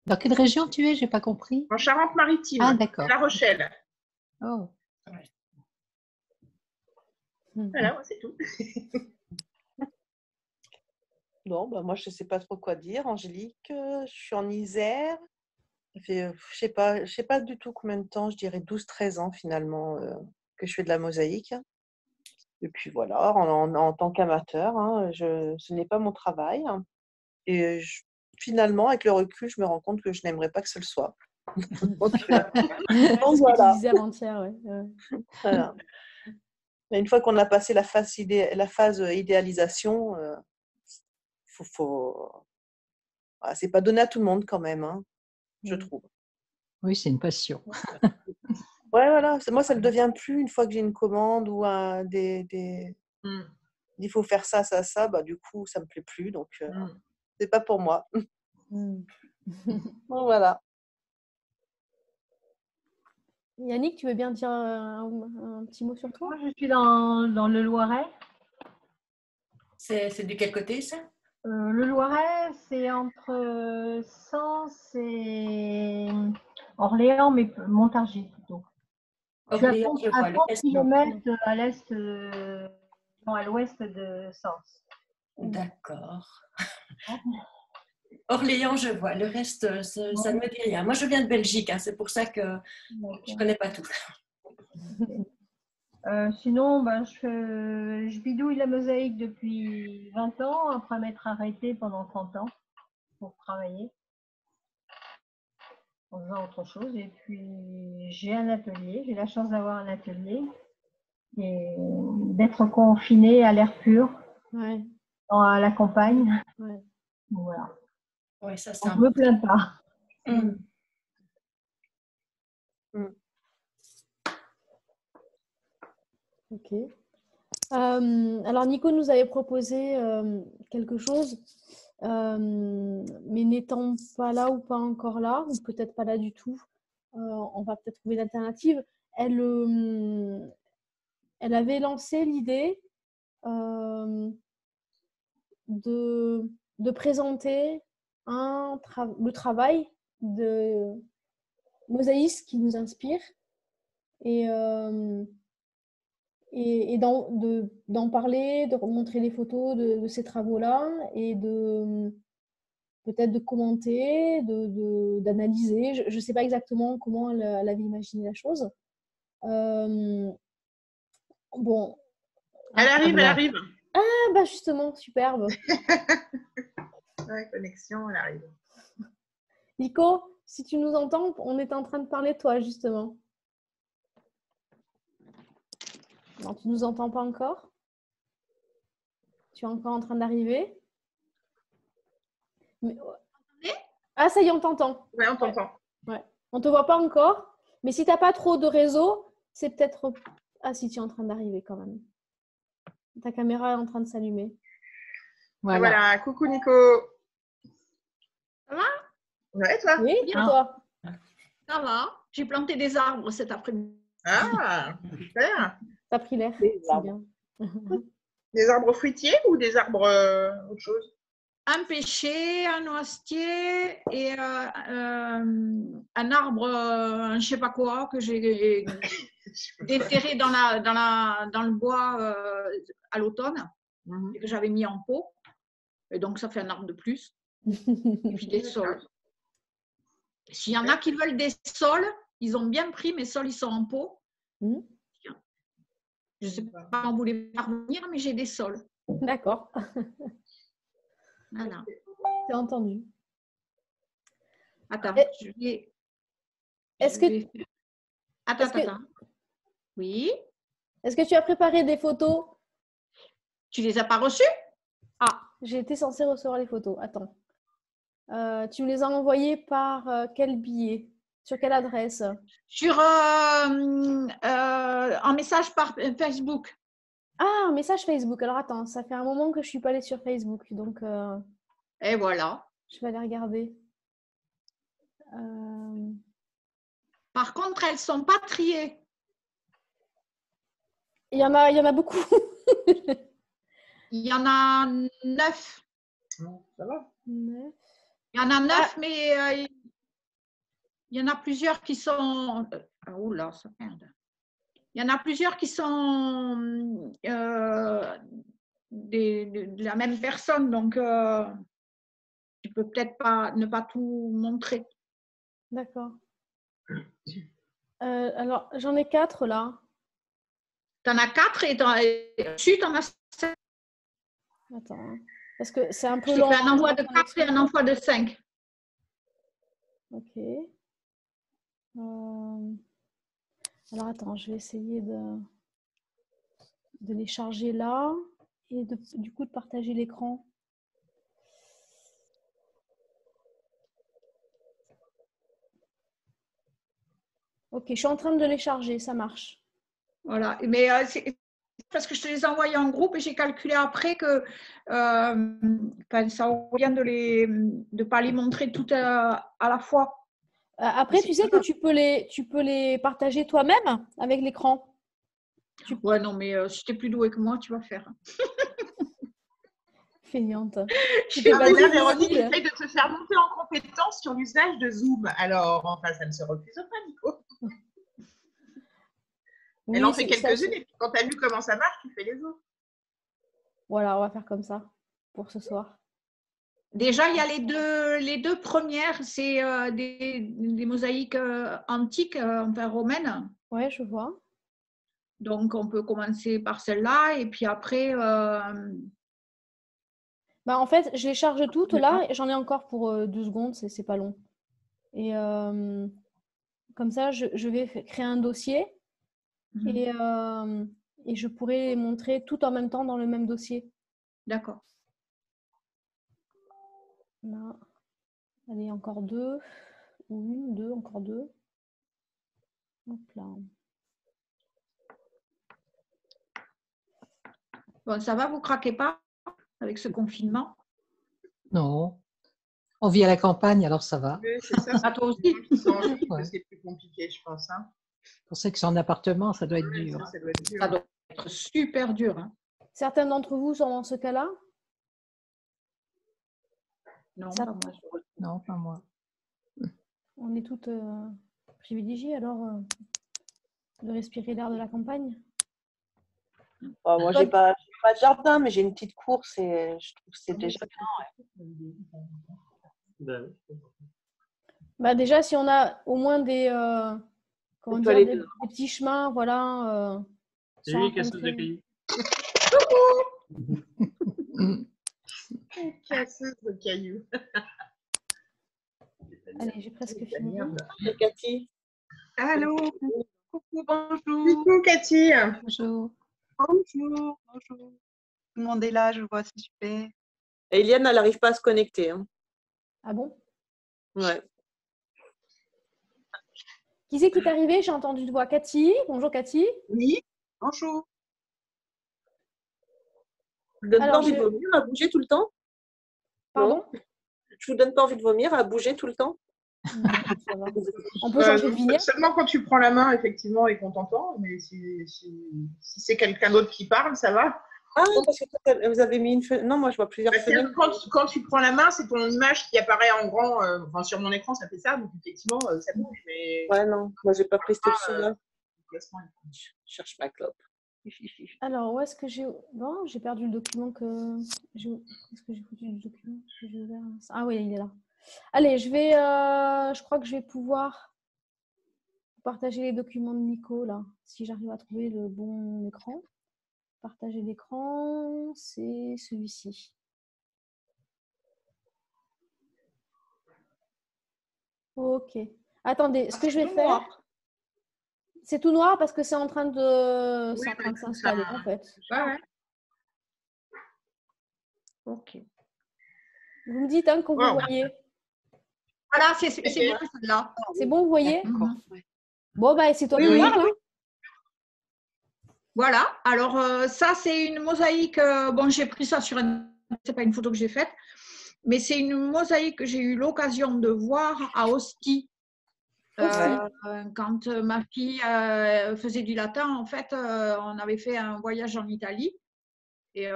Dans quelle région tu es? J'ai pas compris. En Charente-Maritime, Ah, d'accord. La Rochelle. Oh. Voilà, moi, c'est tout. Non, bah moi, je ne sais pas trop quoi dire. Angélique, je suis en Isère. Ça fait, je sais pas du tout combien de temps, je dirais 12-13 ans finalement que je fais de la mosaïque. Et puis voilà, en tant qu'amateur, hein, ce n'est pas mon travail. Et finalement, avec le recul, je me rends compte que je n'aimerais pas que ce le soit. Donc, C'est ce que tu disais avant-hier, ouais. voilà. Mais une fois qu'on a passé la phase idéalisation, c'est pas donné à tout le monde quand même, hein, je trouve. Oui, c'est une passion. Ouais, voilà. Moi, ça ne le devient plus une fois que j'ai une commande ou il faut faire ça, ça, ça. Bah, du coup, ça me plaît plus. Donc, c'est pas pour moi. Bon, voilà. Yannick, tu veux bien dire un petit mot sur toi? Moi, je suis dans le Loiret. C'est de quel côté, ça? Le Loiret, c'est entre Sens et Orléans, mais Montargis plutôt. Orléans, je vois, à le 30 reste, km à l'est, non, à l'ouest de Sens. D'accord. Orléans, je vois. Le reste, ça ne me dit rien. Moi, je viens de Belgique, hein, c'est pour ça que je ne connais pas tout. Sinon, je bidouille la mosaïque depuis 20 ans, après m'être arrêtée pendant 30 ans pour travailler en faisant autre chose. Et puis, j'ai un atelier, j'ai la chance d'avoir un atelier et d'être confinée à l'air pur, à la campagne. Ouais. Voilà. Ouais, ça, on ne me plaint pas. Ok. Alors, Nico nous avait proposé quelque chose, mais n'étant pas là ou pas encore là, ou peut-être pas là du tout, on va peut-être trouver une alternative. Elle avait lancé l'idée de présenter le travail de mosaïstes qui nous inspire et d'en parler, de montrer les photos de ces travaux-là et peut-être de commenter, d'analyser. Je ne sais pas exactement comment elle avait imaginé la chose. Bon. Elle arrive. Ah, bah justement, superbe. Ouais, connexion, elle arrive. Nico, si tu nous entends, on est en train de parler de toi, justement. Non, tu ne nous entends pas encore? Tu es encore en train d'arriver? Mais... Ah, ça y est, on t'entend. Oui, on t'entend. Ouais. On ne te voit pas encore, mais si tu n'as pas trop de réseau, c'est peut-être... Ah si, tu es en train d'arriver quand même. Ta caméra est en train de s'allumer. Voilà. Coucou Nico. Ça va? Ouais, toi? Oui, bien toi. Ça va. J'ai planté des arbres cet après-midi. Ah, super. Ça a pris l'air, c'est bien. Des arbres fruitiers ou des arbres autre chose? Un pêcher, un noisetier et un arbre, je ne sais pas quoi, que j'ai déterré dans le bois à l'automne et que j'avais mis en pot. Et donc, ça fait un arbre de plus. Et puis des sols. S'il y en a qui veulent des sols, ils ont bien pris, mes sols, ils sont en pot. Je ne sais pas comment vous voulez parvenir, mais j'ai des sols. D'accord. Voilà. C'est entendu. Attends, je vais... Est-ce que... Attends. Oui. Est-ce que tu as préparé des photos? Tu les as pas reçues? Ah, j'ai été censée recevoir les photos. Attends. Tu me les as envoyées par quel billet? Sur quelle adresse? Sur un message par Facebook. Ah, un message Facebook. Alors attends, ça fait un moment que je ne suis pas allée sur Facebook. Donc, et voilà. Je vais aller regarder. Par contre, elles ne sont pas triées. Il y en a beaucoup. Il y en a 9. Ça va. 9. Il y en a 9, mais il y en a plusieurs qui sont… oula, ça merde. Il y en a plusieurs qui sont de la même personne, donc tu peux peut-être pas, ne pas tout montrer. D'accord. Alors, j'en ai 4 là. Tu en as 4 et dessus, tu en as 5. Attends, hein. Parce que c'est un peu Je te long. fais un envoi de 4 et un envoi de 5. Ok. Alors, attends, je vais essayer de les charger là et du coup de partager l'écran. Ok, je suis en train de les charger, ça marche. Voilà, mais c'est parce que je te les ai envoyés en groupe et j'ai calculé après que ça vient de pas les montrer toutes à la fois. Après, tu sais que tu peux les partager toi-même avec l'écran. Ouais, non, mais si tu es plus doué que moi, tu vas faire. Feignante. Véronique essaye de se faire monter en compétence sur l'usage de Zoom. Alors, enfin, ça ne se refuse pas, Nico. Oui, elle en fait quelques-unes et puis quand tu as vu comment ça marche, tu fais les autres. Voilà, on va faire comme ça pour ce soir. Déjà, il y a les deux premières, c'est des mosaïques antiques, enfin romaines. Ouais, je vois. Donc, on peut commencer par celle-là et puis après… Bah, en fait, je les charge toutes là et j'en ai encore pour 2 secondes, c'est pas long. Et comme ça, je vais créer un dossier et je pourrai les montrer tout en même temps dans le même dossier. D'accord. Là. Allez, encore 2. Ou 1, 2, encore 2. Hop là. Bon, ça va, vous craquez pas avec ce confinement? Non. On vit à la campagne, alors ça va. Oui, c'est ça. À toi aussi. Ouais. C'est plus compliqué, je pense. Hein. Pour ceux qui sont en appartement, ça doit être Ouais, dur. ça doit être dur. Ça doit être super dur. Hein. Certains d'entre vous sont dans ce cas-là? Non, ça... pas moi. Non, pas moi. On est toutes privilégiées alors de respirer l'air de la campagne. Oh, moi, j'ai pas de jardin, mais j'ai une petite course et je trouve que c'est déjà bien. Ouais. Bah déjà, si on a au moins des, comment dire, des petits chemins, voilà. Salut, casseuse de cailloux. Casseuse de cailloux. Allez, j'ai presque fini. Cathy. Allô. Coucou, bonjour. Coucou, Cathy. Bonjour. Bonjour, bonjour. Tout le monde est là, je vois, c'est super. Et Eliane, elle n'arrive pas à se connecter. Hein. Ah bon? Ouais. Qui c'est qui est arrivé? J'ai entendu une voix. Cathy. Bonjour, Cathy. Oui, bonjour. Je vous donne pas envie de vomir à bouger tout le temps? Pardon? Je vous donne pas envie de vomir à bouger tout le temps? Non, ça va. On peut changer de vignette. Seulement quand tu prends la main, effectivement, et qu'on t'entend. Mais si c'est quelqu'un d'autre qui parle, ça va. Ah, parce que vous avez mis une fenêtre. Non, moi, je vois plusieurs fenêtres. Quand tu prends la main, c'est ton image qui apparaît en grand. Enfin, sur mon écran, ça fait ça. Donc, effectivement, ça bouge. Mais... Ouais, non. Moi, j'ai pas pris cette option-là. Je cherche ma clope. Alors, où est-ce que j'ai… Bon, j'ai perdu le document que… Est-ce que j'ai foutu le document que j'ai ouvert? Ah oui, il est là. Allez, je crois que je vais pouvoir partager les documents de Nico, là, si j'arrive à trouver le bon écran. Partager l'écran, c'est celui-ci. Ok. Attendez, ce que je vais faire… C'est tout noir parce que c'est en train de s'installer, en fait. Ouais. Ok. Vous me dites hein, quand vous voyez. Voilà, c'est bien celle-là. C'est bon, vous voyez? Bon, bah, c'est toi qui parles. Hein. Voilà. Alors, ça, c'est une mosaïque. Bon, j'ai pris ça sur un… C'est pas une photo que j'ai faite, mais c'est une mosaïque que j'ai eu l'occasion de voir à Ostie. Quand ma fille faisait du latin, en fait, on avait fait un voyage en Italie. Et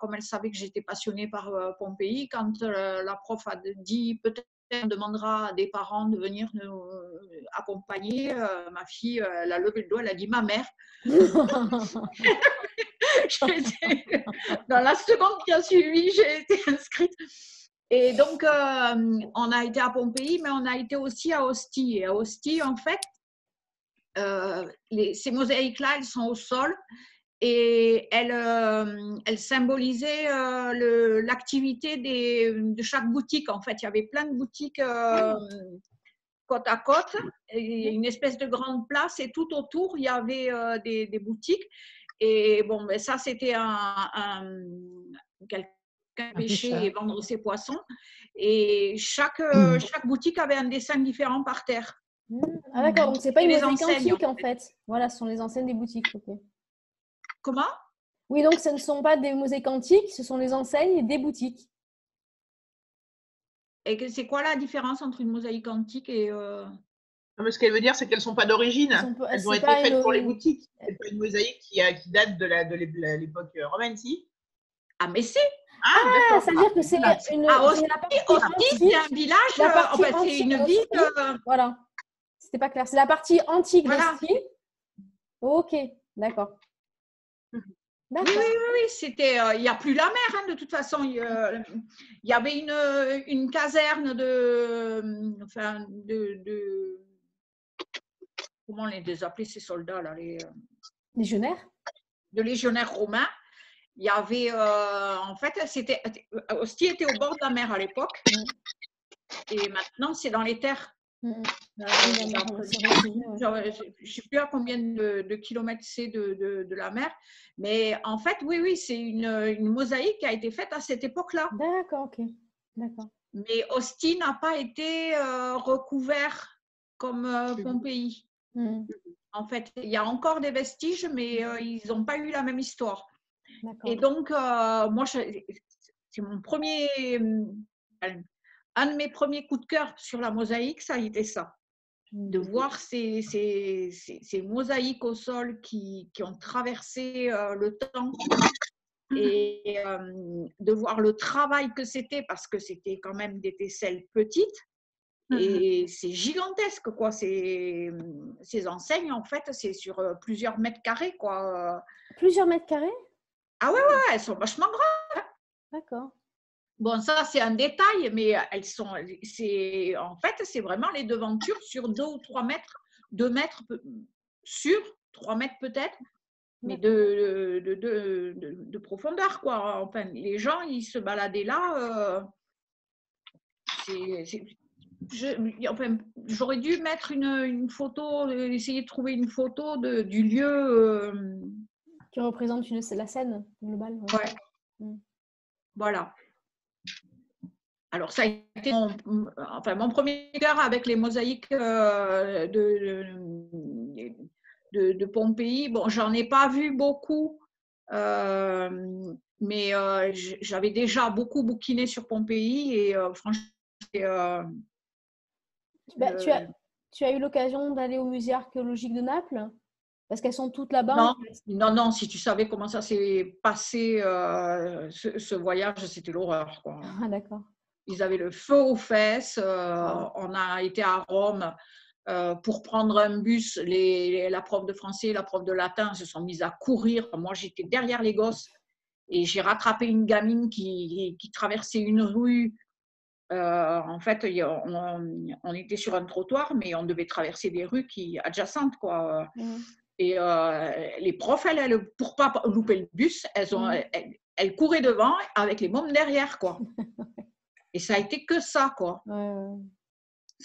comme elle savait que j'étais passionnée par Pompéi, quand la prof a dit peut-être on demandera à des parents de venir nous accompagner. Ma fille, elle a levé le doigt, elle a dit ma mère. Dans la seconde qui a suivi, j'ai été inscrite. Et donc, on a été à Pompéi, mais on a été aussi à Ostie. Et à Ostie, en fait, ces mosaïques-là, elles sont au sol et elles symbolisaient l'activité de chaque boutique. En fait, il y avait plein de boutiques côte à côte, et une espèce de grande place et tout autour, il y avait des boutiques. Et bon, ben ça, c'était quelqu'un pêcher et vendre ses poissons. Et chaque boutique avait un dessin différent par terre. Ah d'accord, donc c'est pas une mosaïque antique en fait. Voilà, ce sont les enseignes des boutiques. Okay. Comment? Oui, donc ce ne sont pas des mosaïques antiques, ce sont les enseignes des boutiques. Et c'est quoi la différence entre une mosaïque antique et… Non, mais ce qu'elle veut dire, c'est qu'elles ne sont pas d'origine. Elles ont été faites pour les boutiques. C'est pas une mosaïque qui date de l'époque romaine, si? Ah, mais si! Ah, ça veut dire que c'est une… Ostie, c'est un village, c'est une ville… Voilà, c'était pas clair. C'est la partie antique d'Ostie. Ok, d'accord. Oui, c'était. Il n'y a plus la mer, hein, de toute façon. Il y avait une caserne de comment on les appelait ces soldats là, légionnaires. De légionnaires romains. Il y avait, en fait, Ostie était au bord de la mer à l'époque, et maintenant c'est dans les terres. Je ne sais plus à combien de kilomètres c'est de la mer, mais en fait, oui, c'est une mosaïque qui a été faite à cette époque-là. D'accord, ok. D'accord. Mais Ostie n'a pas été recouvert comme Pompéi. En fait, il y a encore des vestiges, mais ils n'ont pas eu la même histoire. Et donc, moi, c'est mon premier… Un de mes premiers coups de cœur sur la mosaïque, ça a été ça. De voir ces mosaïques au sol qui ont traversé le temps et de voir le travail que c'était, parce que c'était quand même des tesselles petites. Et c'est gigantesque, quoi. Ces enseignes, en fait, c'est sur plusieurs mètres carrés, quoi. Plusieurs mètres carrés? Ah ouais, elles sont vachement grandes. D'accord. Bon, ça, c'est un détail, mais en fait, c'est vraiment les devantures sur 2 ou 3 mètres, 2 mètres sur 3 mètres peut-être, mais de profondeur, quoi. Enfin, les gens, ils se baladaient là. J'aurais dû mettre une photo, essayer de trouver une photo du lieu. Qui représente la scène globale. Ouais. Voilà. Alors, ça a été mon premier cœur avec les mosaïques de Pompéi. Bon, j'en ai pas vu beaucoup, mais j'avais déjà beaucoup bouquiné sur Pompéi et franchement, tu as eu l'occasion d'aller au musée archéologique de Naples? Parce qu'elles sont toutes là-bas. Non, si tu savais comment ça s'est passé, ce voyage, c'était l'horreur, quoi. Ah, d'accord. Ils avaient le feu aux fesses. On a été à Rome pour prendre un bus. La prof de français et la prof de latin se sont mises à courir. Moi, j'étais derrière les gosses et j'ai rattrapé une gamine qui traversait une rue. En fait, on était sur un trottoir, mais on devait traverser des rues adjacentes, quoi. Et les profs, elles, pour pas louper le bus, elles couraient devant avec les mômes derrière, quoi. Et ça a été que ça, quoi.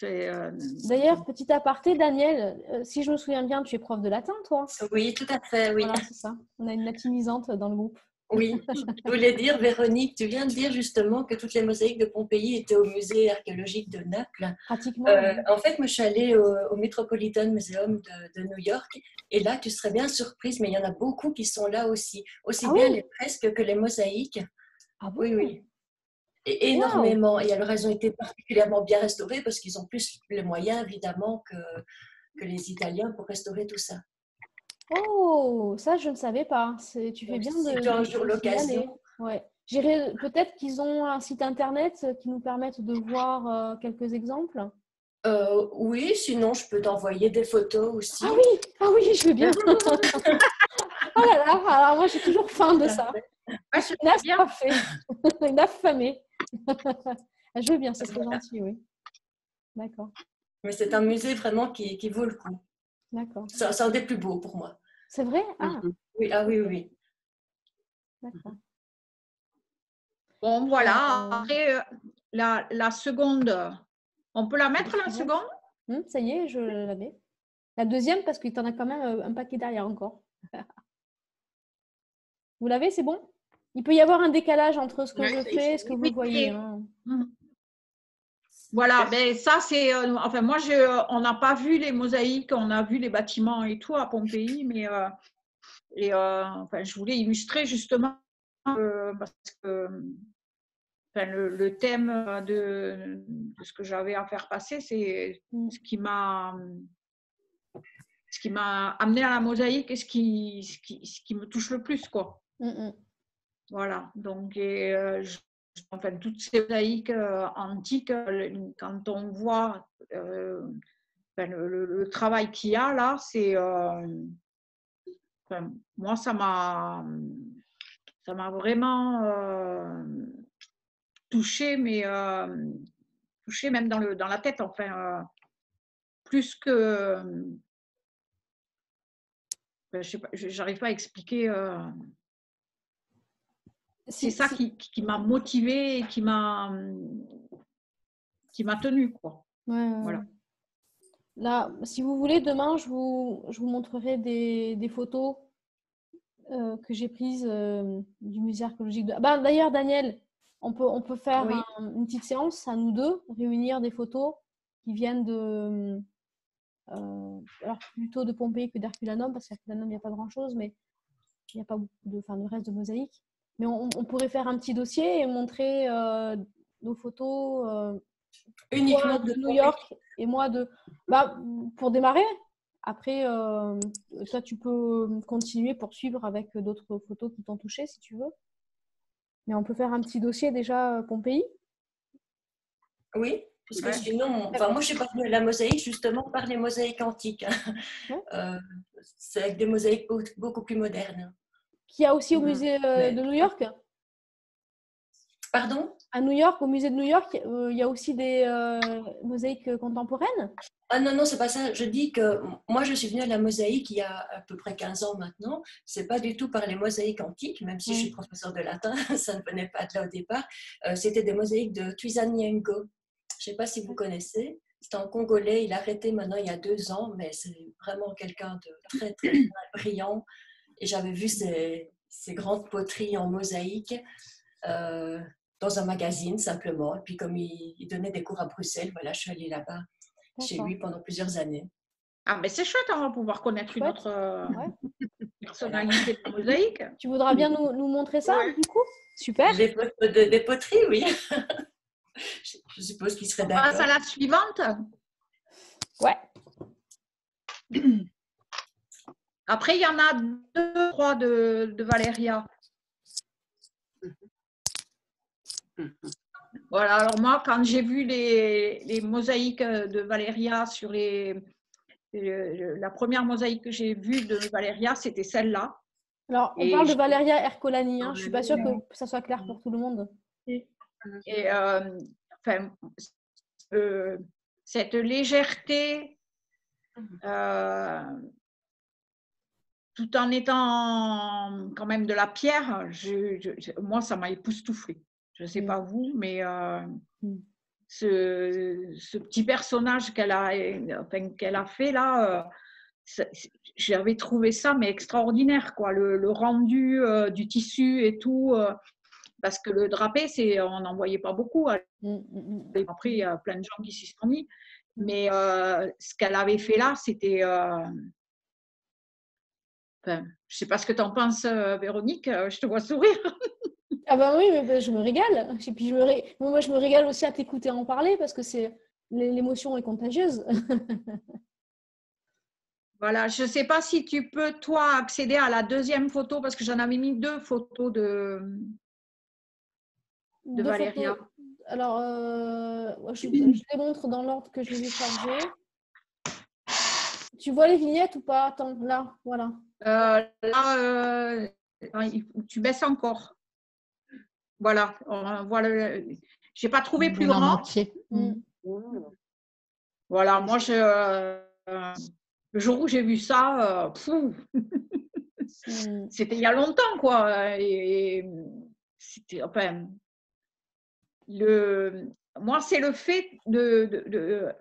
D'ailleurs, petit aparté, Daniel, si je me souviens bien, tu es prof de latin, toi? Oui, tout à fait, oui. Voilà, c'est ça. On a une latinisante dans le groupe. Oui, je voulais dire, Véronique, tu viens de dire justement que toutes les mosaïques de Pompéi étaient au musée archéologique de Naples. Pratiquement. En fait, moi, je suis allée au Metropolitan Museum de New York, et là, tu serais bien surprise, mais il y en a beaucoup qui sont là aussi bien les fresques que les mosaïques. Ah bon? Oui. Et énormément. Wow. Et alors, elles ont été particulièrement bien restaurées parce qu'ils ont plus les moyens, évidemment, que les Italiens pour restaurer tout ça. Oh, ça, je ne savais pas. Tu fais bien de… Si tu as un jour l'occasion. Ouais. Peut-être qu'ils ont un site internet qui nous permette de voir quelques exemples. Oui, sinon je peux t'envoyer des photos aussi. Ah oui, je veux bien. Oh là là, alors moi j'ai toujours faim de ça. Je suis une affamée. Je veux bien, ça serait gentil, oui. D'accord. Mais c'est un musée vraiment qui vaut le coup. D'accord. C'est un des plus beaux pour moi. C'est vrai? Ah. Oui, ah oui, oui. D'accord. Bon, voilà. Après, la seconde, on peut la mettre, la seconde? Ça y est, je l'avais. La deuxième, parce qu'il t'en a quand même un paquet derrière encore. Vous l'avez, c'est bon? Il peut y avoir un décalage entre ce que je fais et ce que vous voyez. Hein. Voilà, mais ça c'est, enfin moi on n'a pas vu les mosaïques, on a vu les bâtiments et tout à Pompéi, mais enfin, je voulais illustrer justement parce que enfin, le thème de ce que j'avais à faire passer, c'est ce qui m'a amené à la mosaïque et ce qui me touche le plus, quoi. Voilà, donc enfin, toutes ces mosaïques antiques, quand on voit enfin, le travail qu'il y a là, c'est enfin, moi ça m'a vraiment touchée, mais touchée même dans la tête, enfin plus que je sais pas, j'arrive pas à expliquer. C'est ça qui m'a motivée et qui m'a tenue, quoi. Voilà. Là, si vous voulez, demain, je vous montrerai des photos que j'ai prises du musée archéologique. D'ailleurs, Daniel, on peut faire une petite séance à nous deux, réunir des photos qui viennent de alors plutôt de Pompéi que d'Herculanum, parce qu'Herculanum, il n'y a pas grand-chose, mais il n'y a pas beaucoup de reste de mosaïque. Mais on pourrait faire un petit dossier et montrer nos photos uniquement de New York et moi pour démarrer. Après, toi, tu peux continuer, poursuivre avec d'autres photos qui t'ont touché si tu veux. Mais on peut faire un petit dossier déjà Pompéi. Oui, parce que sinon, moi je suis parvenue à la mosaïque justement par les mosaïques antiques. C'est avec des mosaïques beaucoup plus modernes. Qu'il y a aussi au musée de New York. Pardon? À New York, au musée de New York, il y a aussi des mosaïques contemporaines? Ah non, c'est pas ça. Je dis que moi, je suis venue à la mosaïque il y a à peu près 15 ans maintenant. C'est pas du tout par les mosaïques antiques, même si je suis professeure de latin, ça ne venait pas de là au départ. C'était des mosaïques de Tuisanyenko. Je ne sais pas si vous connaissez. C'est un Congolais, il a arrêté maintenant il y a 2 ans, mais c'est vraiment quelqu'un de très, très brillant. Et j'avais vu ces grandes poteries en mosaïque dans un magazine simplement. Et puis comme il donnait des cours à Bruxelles, voilà, je suis allée là-bas chez lui pendant plusieurs années. Ah, mais c'est chouette, on va pouvoir connaître une autre personnalité de mosaïque. Tu voudras bien nous montrer ça, du coup? Super. Des poteries, oui. Je suppose qu'il serait d'accord. On passe à la suivante. Ouais. Après, il y en a 2, 3 de Valéria. Voilà, alors moi, quand j'ai vu les mosaïques de Valéria sur la première mosaïque que j'ai vue de Valéria, c'était celle-là. Alors, on parle de Valéria Ercolani, hein. Je ne suis pas sûre que ça soit clair pour tout le monde. Et enfin, cette légèreté, tout en étant quand même de la pierre, moi, ça m'a époustouflée. Je ne sais pas vous, mais ce petit personnage qu'elle a fait là, j'avais trouvé ça mais extraordinaire, quoi. Le rendu du tissu et tout, parce que le drapé, on n'en voyait pas beaucoup. Après, il y a plein de gens qui s'y sont mis, mais ce qu'elle avait fait là, c'était enfin, je ne sais pas ce que tu en penses, Véronique, je te vois sourire. Ah bah oui, mais je me régale. Et puis moi, je me régale aussi à t'écouter en parler parce que l'émotion est contagieuse. Voilà, je ne sais pas si tu peux, toi, accéder à la deuxième photo parce que j'en avais mis 2 photos de Valéria. Photos. Alors, je les montre dans l'ordre que je les ai chargées. Tu vois les vignettes ou pas? Attends, là, voilà. Là, tu baisses encore. Voilà. Voilà. Je n'ai pas trouvé plus grand. Voilà, moi, le jour où j'ai vu ça, c'était il y a longtemps, quoi. Et c'était, enfin, moi, c'est le fait de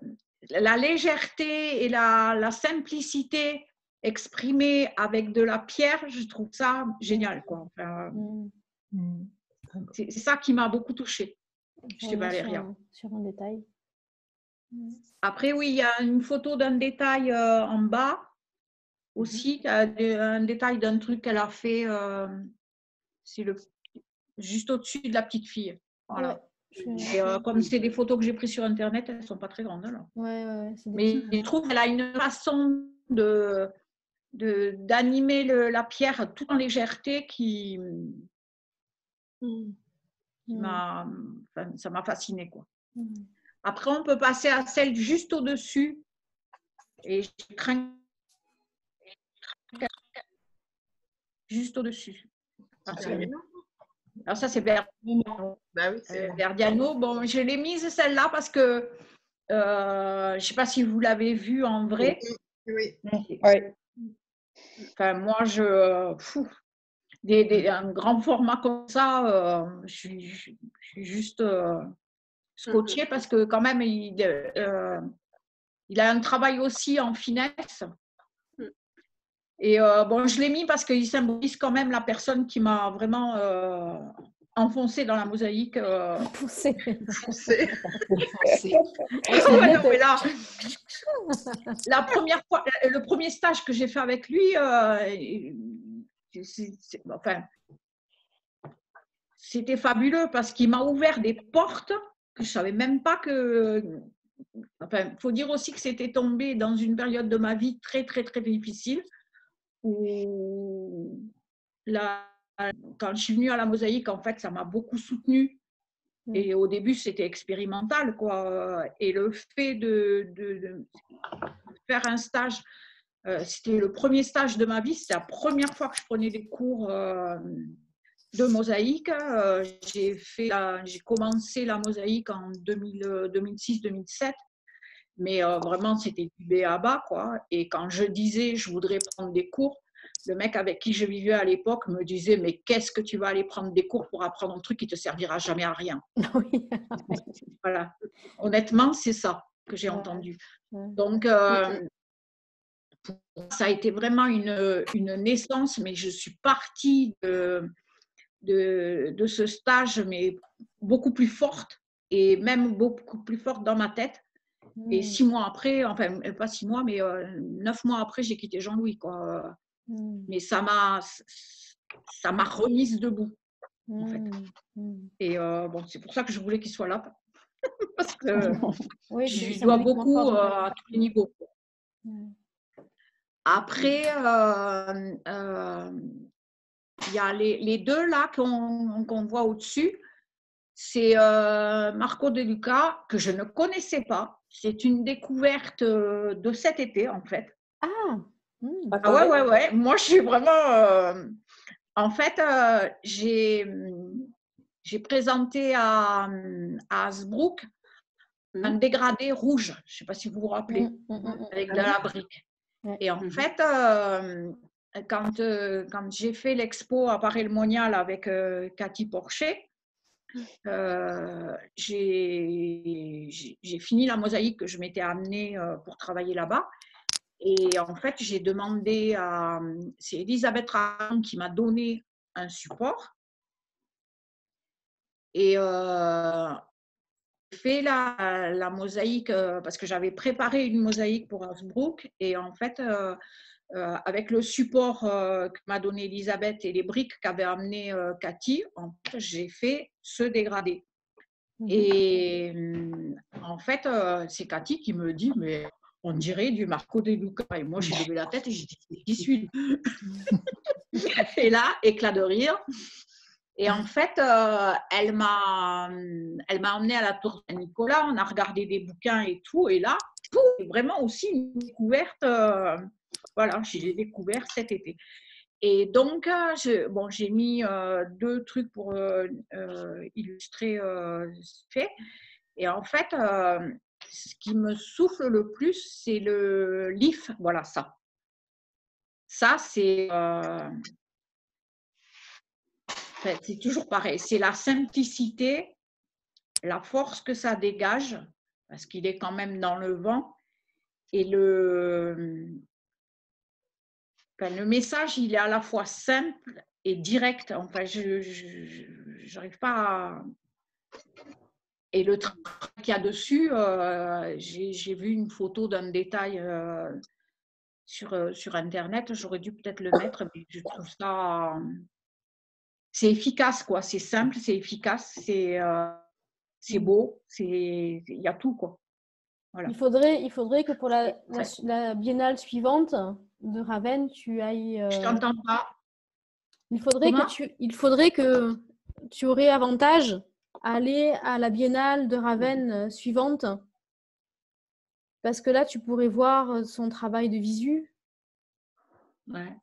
la légèreté et la simplicité exprimée avec de la pierre, je trouve ça génial, quoi. Enfin, c'est ça qui m'a beaucoup touchée chez Valéria. Sur un détail. Après, oui, il y a une photo d'un détail en bas aussi, un détail d'un truc qu'elle a fait, c'est juste au-dessus de la petite fille. Voilà. Et, comme c'est des photos que j'ai prises sur Internet, elles ne sont pas très grandes. Alors. Mais je trouve qu'elle a une façon d'animer la pierre tout en légèreté qui ça m'a fascinée, quoi. Après, on peut passer à celle juste au-dessus. Et je crains juste au-dessus. Alors ça, c'est Verdiano. Bah oui, Verdiano. Bon, je l'ai mise celle-là parce que je ne sais pas si vous l'avez vue en vrai. Oui. Enfin, moi, un grand format comme ça, je suis juste scotchée parce que quand même, il a un travail aussi en finesse. Et bon, je l'ai mis parce qu'il symbolise quand même la personne qui m'a vraiment enfoncé dans la mosaïque. Poussé. La première fois, le premier stage que j'ai fait avec lui, enfin, c'était fabuleux parce qu'il m'a ouvert des portes que je ne savais même pas que... Enfin, il faut dire aussi que c'était tombé dans une période de ma vie très, très, très difficile. Où quand je suis venue à la mosaïque, en fait, ça m'a beaucoup soutenue. Et au début, c'était expérimental, quoi. Et le fait de faire un stage, c'était le premier stage de ma vie. C'était la première fois que je prenais des cours de mosaïque. J'ai commencé la mosaïque en 2006-2007. Mais vraiment, c'était du B à bas, quoi. Et quand je disais, je voudrais prendre des cours, le mec avec qui je vivais à l'époque me disait, mais qu'est-ce que tu vas aller prendre des cours pour apprendre un truc qui ne te servira jamais à rien. Oui. Voilà. Honnêtement, c'est ça que j'ai entendu. Donc, ça a été vraiment une naissance, mais je suis partie de ce stage, mais beaucoup plus forte, et même beaucoup plus forte dans ma tête. Et 6 mois après, enfin pas 6 mois, mais 9 mois après, j'ai quitté Jean-Louis, quoi. Mais ça m'a remise debout, en fait. Et bon, c'est pour ça que je voulais qu'il soit là, parce que je lui dois beaucoup à tous les niveaux. Après, il y a les deux là qu'on voit au-dessus. C'est Marco De Luca, que je ne connaissais pas. C'est une découverte de cet été, en fait. Ouais. Moi, je suis vraiment... en fait, j'ai présenté à Hasbrook un dégradé rouge. Je ne sais pas si vous vous rappelez, avec de la brique. Et en fait, quand j'ai fait l'expo à Paray-le-Monial avec Cathy Porcher, j'ai fini la mosaïque que je m'étais amenée pour travailler là-bas. Et en fait, j'ai demandé à... C'est Elisabeth Rahn qui m'a donné un support. Et j'ai fait la mosaïque parce que j'avais préparé une mosaïque pour Hasbrook. Et en fait, avec le support que m'a donné Elisabeth et les briques qu'avait amené Cathy, en fait, j'ai fait ce dégradé. Et en fait, c'est Cathy qui me dit, mais on dirait du Marco De Luca. Et moi, j'ai levé la tête et j'ai dit, qui suis-je? Et là, éclat de rire. Et en fait, elle m'a emmenée à la tour Saint-Nicolas, on a regardé des bouquins et tout, et là, vraiment aussi une découverte, voilà, j'ai découvert cet été. Et donc, j'ai mis 2 trucs pour illustrer ce fait. Et en fait, ce qui me souffle le plus, c'est le LIF, voilà ça. Ça, c'est toujours pareil, c'est la simplicité, la force que ça dégage, parce qu'il est quand même dans le vent, et le message, il est à la fois simple et direct. Enfin, je n'arrive pas à... Et le travail qu'il y a dessus, j'ai vu une photo d'un détail sur Internet, j'aurais dû peut-être le mettre, mais je trouve ça... c'est efficace, quoi. C'est simple, c'est efficace, c'est beau, il y a tout, quoi. Voilà. Il faudrait que pour la biennale suivante de Ravenne, tu ailles... Je t'entends pas. Il faudrait que tu aurais avantage à aller à la biennale de Ravenne suivante, parce que là, tu pourrais voir son travail de visu. Ouais.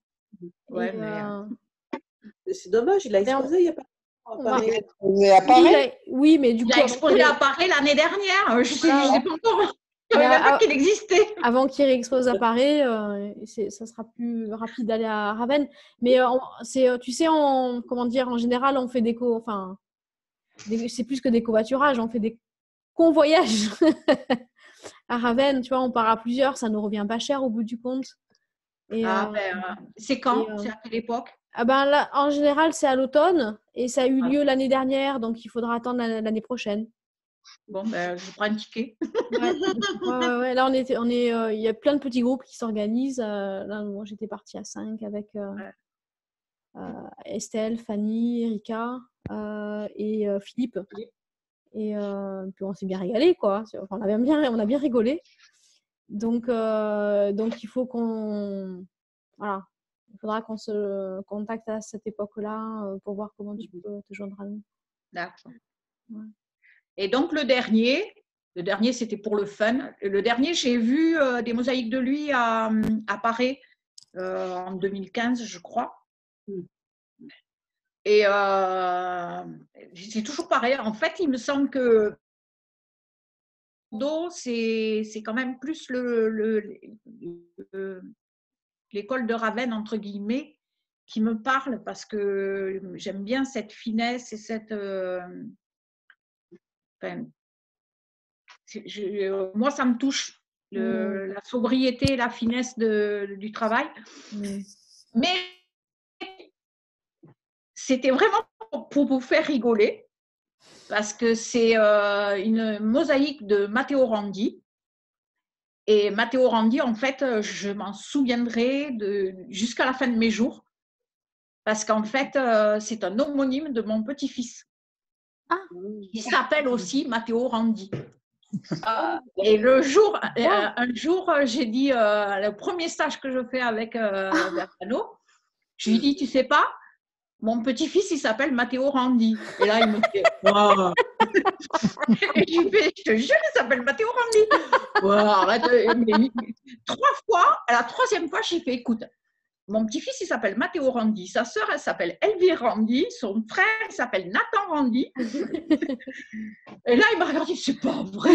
C'est dommage, il a exposé il n'y a pas oui, mais du coup... Il a exposé à Paris l'année dernière. Je sais pas encore... Je ne savais même pas qu'il existait. Avant qu'il réexpose à Paris, ça sera plus rapide d'aller à Ravenne. Mais tu sais, comment dire, en général, on fait c'est plus que des covoiturages, on fait des convoyages à Ravenne. Tu vois, on part à plusieurs, ça ne nous revient pas cher au bout du compte. C'est quand? C'est à quelle époque? Là, en général, c'est à l'automne et ça a eu lieu l'année dernière, donc il faudra attendre l'année prochaine. Bon, je prends un ticket. Ouais. Là, il y a plein de petits groupes qui s'organisent. Là, moi, j'étais partie à 5 avec Estelle, Fanny, Erika et Philippe. Et puis, on s'est bien régalé, quoi. Enfin, on a bien rigolé. Donc il faut qu'on... Voilà. Il faudra qu'on se contacte à cette époque-là pour voir comment tu peux te joindre à nous. D'accord. Ouais. Et donc, le dernier, c'était pour le fun. Le dernier, j'ai vu des mosaïques de lui à Paris en 2015, je crois. Et c'est toujours pareil. En fait, il me semble que Bordeaux, c'est quand même plus l'école de Ravenne, entre guillemets, qui me parle parce que j'aime bien cette finesse et cette... moi, ça me touche, la sobriété et la finesse du travail. Mais c'était vraiment pour vous faire rigoler, parce que c'est une mosaïque de Matteo Randi. Et Matteo Randi, en fait, je m'en souviendrai jusqu'à la fin de mes jours, parce qu'en fait, c'est un homonyme de mon petit-fils. Il s'appelle aussi Matteo Randi. Et un jour, j'ai dit, le premier stage que je fais avec Bertano, je lui dis, tu sais pas, mon petit-fils, il s'appelle Matteo Randi. Et là, il me fait, wow. Et je lui fais, je te jure, il s'appelle Matteo Randi. Wow, arrête. 3 fois, à la 3e fois, j'ai fait, écoute, mon petit-fils, il s'appelle Matteo Randi. Sa sœur, elle s'appelle Elvire Randi. Son frère, il s'appelle Nathan Randi. Et là, il m'a regardé, c'est pas vrai.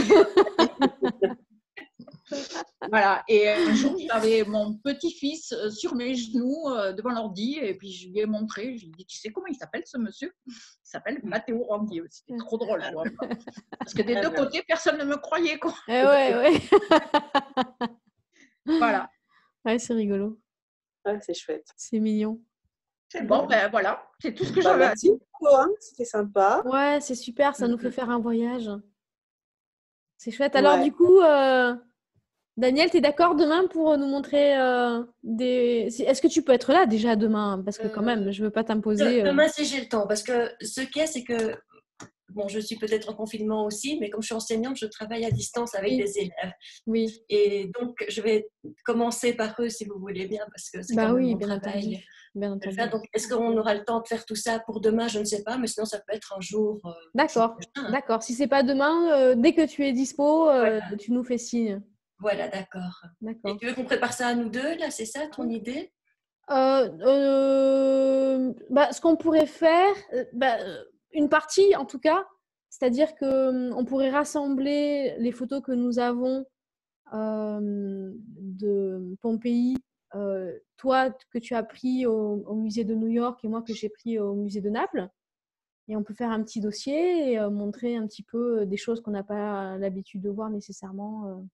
Voilà. Et un jour, j'avais mon petit-fils sur mes genoux devant l'ordi. Et puis, je lui ai montré. Je lui ai dit, tu sais comment il s'appelle, ce monsieur? Il s'appelle Matteo Randi. C'était trop drôle. Parce que des deux côtés, personne ne me croyait, quoi. Ouais. Voilà. Ouais, c'est rigolo. Ouais, c'est chouette. C'est mignon. Bon, voilà, c'est tout ce que j'avais à dire. C'était sympa. Ouais, c'est super, ça nous fait faire un voyage. C'est chouette. Alors, du coup, Daniel, tu es d'accord demain pour nous montrer Est-ce que tu peux être là déjà demain? Parce que quand même, je ne veux pas t'imposer. Demain, si j'ai le temps. Parce que ce qu'il y a, c'est que bon, je suis peut-être en confinement aussi, mais comme je suis enseignante, je travaille à distance avec des élèves. Oui. Et donc, je vais commencer par eux, si vous voulez bien, parce que c'est quand même mon travail. Bien entendu. Donc, est-ce qu'on aura le temps de faire tout ça pour demain? Je ne sais pas, mais sinon, ça peut être un jour. D'accord, d'accord. Si c'est pas demain, dès que tu es dispo, voilà. tu nous fais signe. Voilà, d'accord. Et tu veux qu'on prépare ça à nous deux, là? C'est ça ton idée? Ce qu'on pourrait faire, une partie en tout cas, c'est-à-dire qu'on pourrait rassembler les photos que nous avons de Pompéi, toi que tu as pris au musée de New York et moi que j'ai pris au musée de Naples. Et on peut faire un petit dossier et montrer un petit peu des choses qu'on n'a pas l'habitude de voir nécessairement.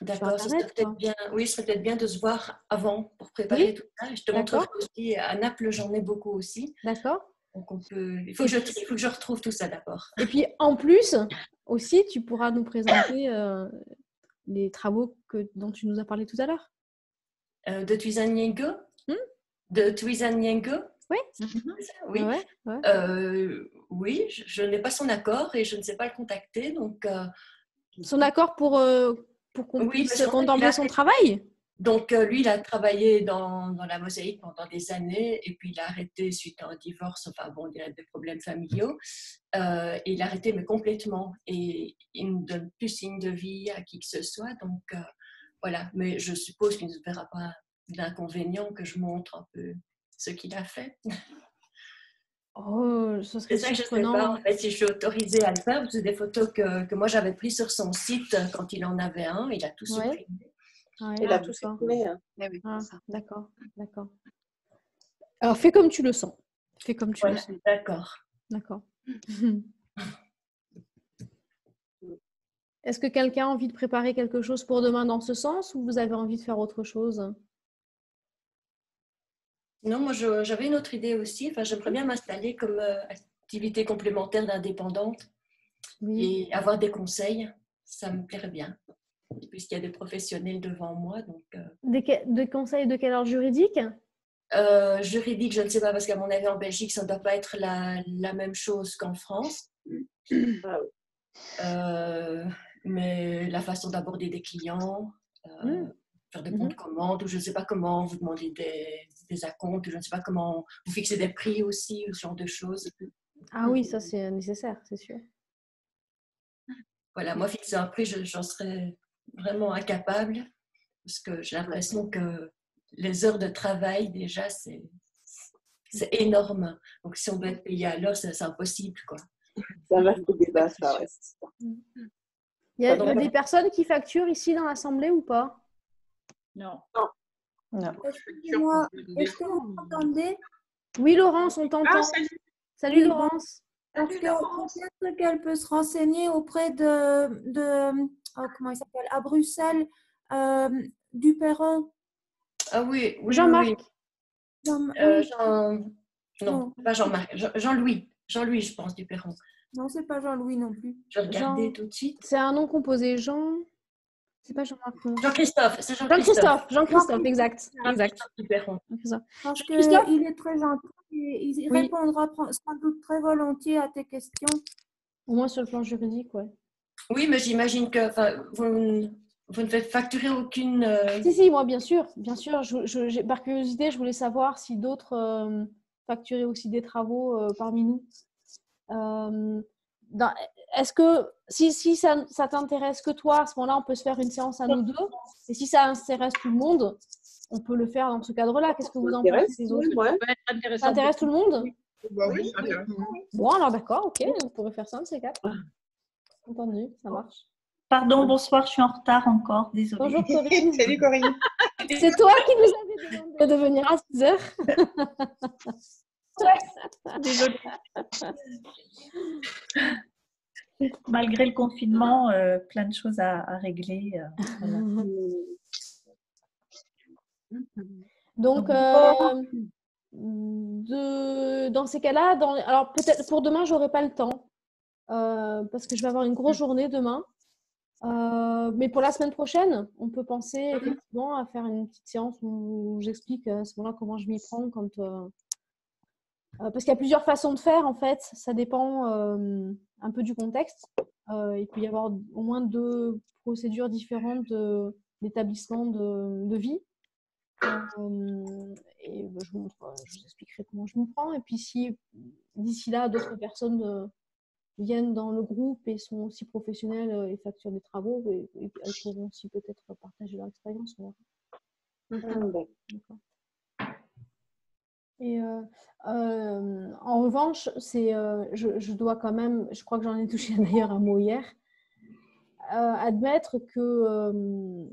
D'accord, ce serait peut-être bien. Oui, ce serait peut-être bien de se voir avant pour préparer tout ça. Je te montrerai aussi à Naples, j'en ai beaucoup aussi. D'accord. Donc il faut que je retrouve tout ça d'abord. Et puis en plus aussi, tu pourras nous présenter les travaux dont tu nous as parlé tout à l'heure. De Tuisanyengo. De Tuisanyengo. Oui. Oui. Oui, je n'ai pas son accord et je ne sais pas le contacter. Donc, son accord pour qu'on puisse contempler son travail? Donc, lui, il a travaillé dans la mosaïque pendant des années et puis il a arrêté suite à un divorce, enfin bon, il a des problèmes familiaux. Et il a arrêté, mais complètement. Et il ne donne plus signe de vie à qui que ce soit. Donc, voilà. Mais je suppose qu'il ne verra pas d'inconvénient que je montre un peu ce qu'il a fait. Oh, ce serait c'est ça que je ne sais pas, en fait, si je suis autorisée à le faire. C'est des photos que moi, j'avais prises sur son site quand il en avait un. Il a tout supprimé. Il a tout supprimé. D'accord, d'accord. Alors, fais comme tu le sens. Fais comme tu le sens. D'accord. D'accord. Est-ce que quelqu'un a envie de préparer quelque chose pour demain dans ce sens ou vous avez envie de faire autre chose? Non, moi, j'avais une autre idée aussi. Enfin, j'aimerais bien m'installer comme activité complémentaire d'indépendante et avoir des conseils. Ça me plairait bien, puisqu'il y a des professionnels devant moi. Donc, des conseils de quel ordre juridique? Juridique, je ne sais pas, parce qu'à mon avis, en Belgique, ça ne doit pas être la même chose qu'en France. Mais la façon d'aborder des clients, faire des comptes commandes, ou je ne sais pas comment vous demandez des acomptes, ou je ne sais pas comment vous fixez des prix aussi, ou ce genre de choses. Ah oui, ça c'est nécessaire, c'est sûr. Voilà, moi fixer un prix, j'en serais vraiment incapable, parce que j'ai l'impression que les heures de travail, déjà, c'est énorme. Donc si on doit être payé à l'heure, c'est impossible, quoi. Ça va se débat, ça, ouais. Il y a des personnes qui facturent ici dans l'Assemblée ou pas? Non. Excusez-moi, est-ce que vous m'entendez? Oui, Laurence, on t'entend. Salut Laurence. Parce que peut-être qu'elle peut se renseigner auprès comment il s'appelle, à Bruxelles, Duperron. Ah oui, Jean-Marc. Non, pas Jean-Marc. Jean-Louis, je pense, Duperron. Non, c'est pas Jean-Louis non plus. Je vais regarder tout de suite. C'est un nom composé. C'est pas Jean-Marc. Jean-Christophe, c'est Jean-Christophe. Jean-Christophe, exact. Parce qu'il est très gentil et il répondra sans doute très volontiers à tes questions. Au moins sur le plan juridique, ouais. Oui, mais j'imagine que vous ne faites facturer aucune... Si, moi, bien sûr. Par curiosité, je voulais savoir si d'autres facturaient aussi des travaux parmi nous. Est-ce que si ça t'intéresse que toi, à ce moment-là, on peut se faire une séance à nous deux. Et si ça intéresse tout le monde, on peut le faire dans ce cadre-là. Qu'est-ce que vous en pensez les autres? Ça intéresse tout le monde? Oui, ça intéresse tout le monde. Bon, alors d'accord, ok. On pourrait faire ça de ces quatre. Entendu, ça marche. Pardon, bonsoir, je suis en retard encore, désolée. Bonjour Corinne. Salut Corinne. C'est toi qui nous avais demandé de venir à 6h. Désolée. Malgré le confinement, plein de choses à régler. Voilà. Donc, dans ces cas-là, alors peut-être pour demain, j'aurai pas le temps parce que je vais avoir une grosse journée demain. Mais pour la semaine prochaine, on peut penser effectivement à faire une petite séance où j'explique à ce moment-là comment je m'y prends Parce qu'il y a plusieurs façons de faire, en fait. Ça dépend un peu du contexte. Il peut y avoir au moins 2 procédures différentes d'établissement de vie. Et je vous expliquerai comment je me prends. Et puis, si d'ici là, d'autres personnes viennent dans le groupe et sont aussi professionnelles et facturent des travaux, et elles pourront aussi peut-être partager leur expérience. D'accord. Et en revanche, je dois quand même, je crois que j'en ai touché d'ailleurs un mot hier, admettre que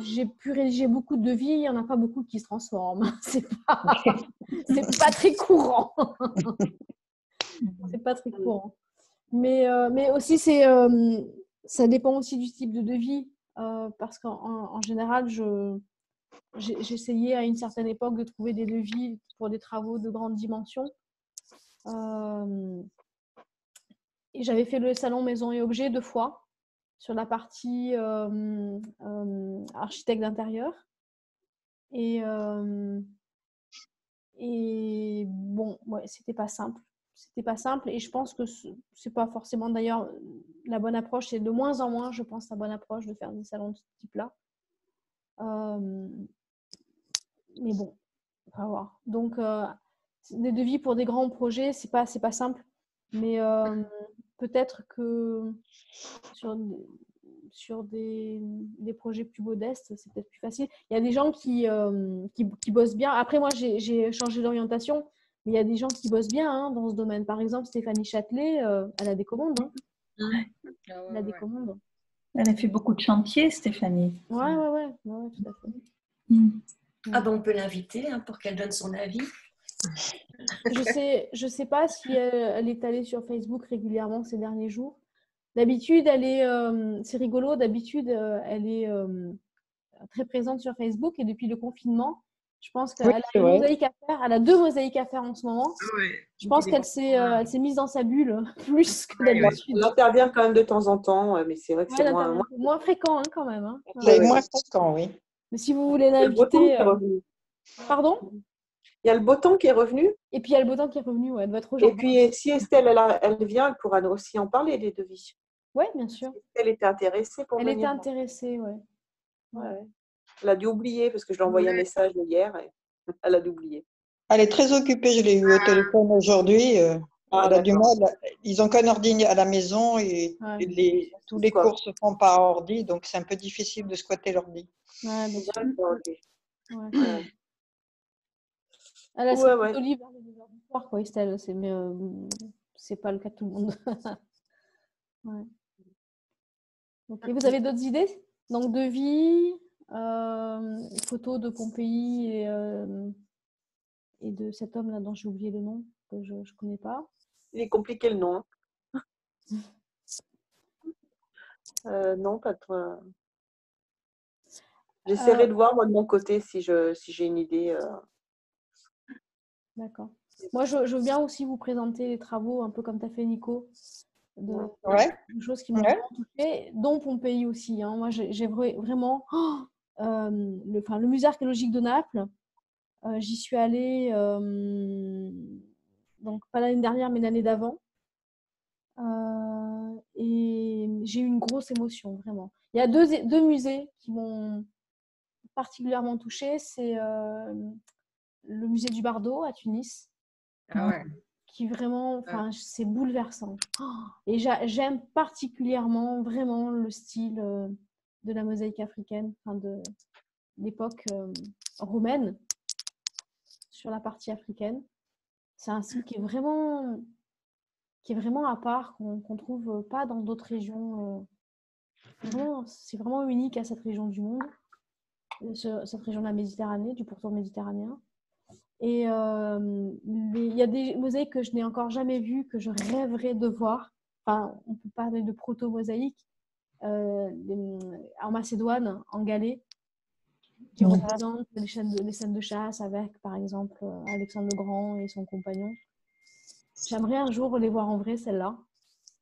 j'ai pu rédiger beaucoup de devis, il n'y en a pas beaucoup qui se transforment. C'est pas très courant. C'est pas très courant. Mais aussi, ça dépend aussi du type de devis, parce qu'en général, j'essayais à une certaine époque de trouver des devis pour des travaux de grande dimension. Et j'avais fait le salon Maison et Objets 2 fois sur la partie architecte d'intérieur. Et bon, ouais, c'était pas simple. C'était pas simple et je pense que c'est pas forcément d'ailleurs la bonne approche. C'est de moins en moins, je pense, la bonne approche de faire des salons de ce type-là. Mais bon, on va voir. Donc, des devis pour des grands projets, c'est pas simple. Mais peut-être que sur des projets plus modestes, c'est peut-être plus facile. Il y a des gens qui bossent bien. Après, moi, j'ai changé d'orientation, mais il y a des gens qui bossent bien dans ce domaine. Par exemple, Stéphanie Châtelet, elle a des commandes. Elle a des commandes. Elle a fait beaucoup de chantiers, Stéphanie. Ouais, tout à fait. Ah bon, on peut l'inviter pour qu'elle donne son avis. Je sais pas si elle est allée sur Facebook régulièrement ces derniers jours. D'habitude, c'est rigolo, d'habitude, elle est très présente sur Facebook et depuis le confinement, je pense qu'elle a une mosaïque à faire. Elle a 2 mosaïques à faire en ce moment. Je pense qu'elle s'est mise dans sa bulle plus que d'habitude. Elle intervient quand même de temps en temps, mais c'est vrai que c'est moins fréquent quand même. C'est moins fréquent, oui. Mais si vous voulez l'inviter... Pardon ? Il y a le beau temps qui est revenu. Et puis il y a le beau temps qui est revenu, elle doit être aujourd'hui. Et puis si Estelle, elle vient, elle pourra aussi en parler des devis. Oui, bien sûr. Elle était intéressée pour venir. Elle était intéressée, oui. Ouais. Elle a dû oublier parce que je lui ai envoyé un message hier et elle a dû oublier. Elle est très occupée, je l'ai eue au téléphone aujourd'hui. Elle a du mal. Ils n'ont qu'un ordi à la maison et tous les cours se font par ordi, donc c'est un peu difficile de squatter l'ordi. Ouais, bien sûr. Elle a plutôt libre vers les 2 heures du soir, quoi, Estelle. Mais c'est pas le cas de tout le monde. Okay. Vous avez d'autres idées? Donc, devis, photos de Pompéi et de cet homme-là dont j'ai oublié le nom, que je ne connais pas. Il est compliqué le nom. Non, pas toi. J'essaierai de voir moi de mon côté si j'ai une idée. D'accord. Moi, je veux bien aussi vous présenter les travaux, un peu comme tu as fait, Nico, de choses qui m'ont vraiment touchée, dont Pompéi aussi. Moi, j'ai vraiment... le musée archéologique de Naples, j'y suis allée, donc pas l'année dernière, mais l'année d'avant. Et j'ai eu une grosse émotion, vraiment. Il y a deux musées qui m'ont particulièrement touchée. C'est le musée du Bardo à Tunis, qui vraiment, c'est bouleversant. Et j'aime particulièrement vraiment le style de la mosaïque africaine, de l'époque romaine, sur la partie africaine. C'est un style qui est vraiment à part, qu'on ne trouve pas dans d'autres régions. C'est vraiment unique à cette région du monde, cette région de la Méditerranée, du pourtour méditerranéen. Et il y a des mosaïques que je n'ai encore jamais vues, que je rêverais de voir. Enfin, on peut parler de proto-mosaïques en Macédoine, en Galée, qui représentent les scènes de chasse avec, par exemple, Alexandre le Grand et son compagnon. J'aimerais un jour les voir en vrai, celles-là.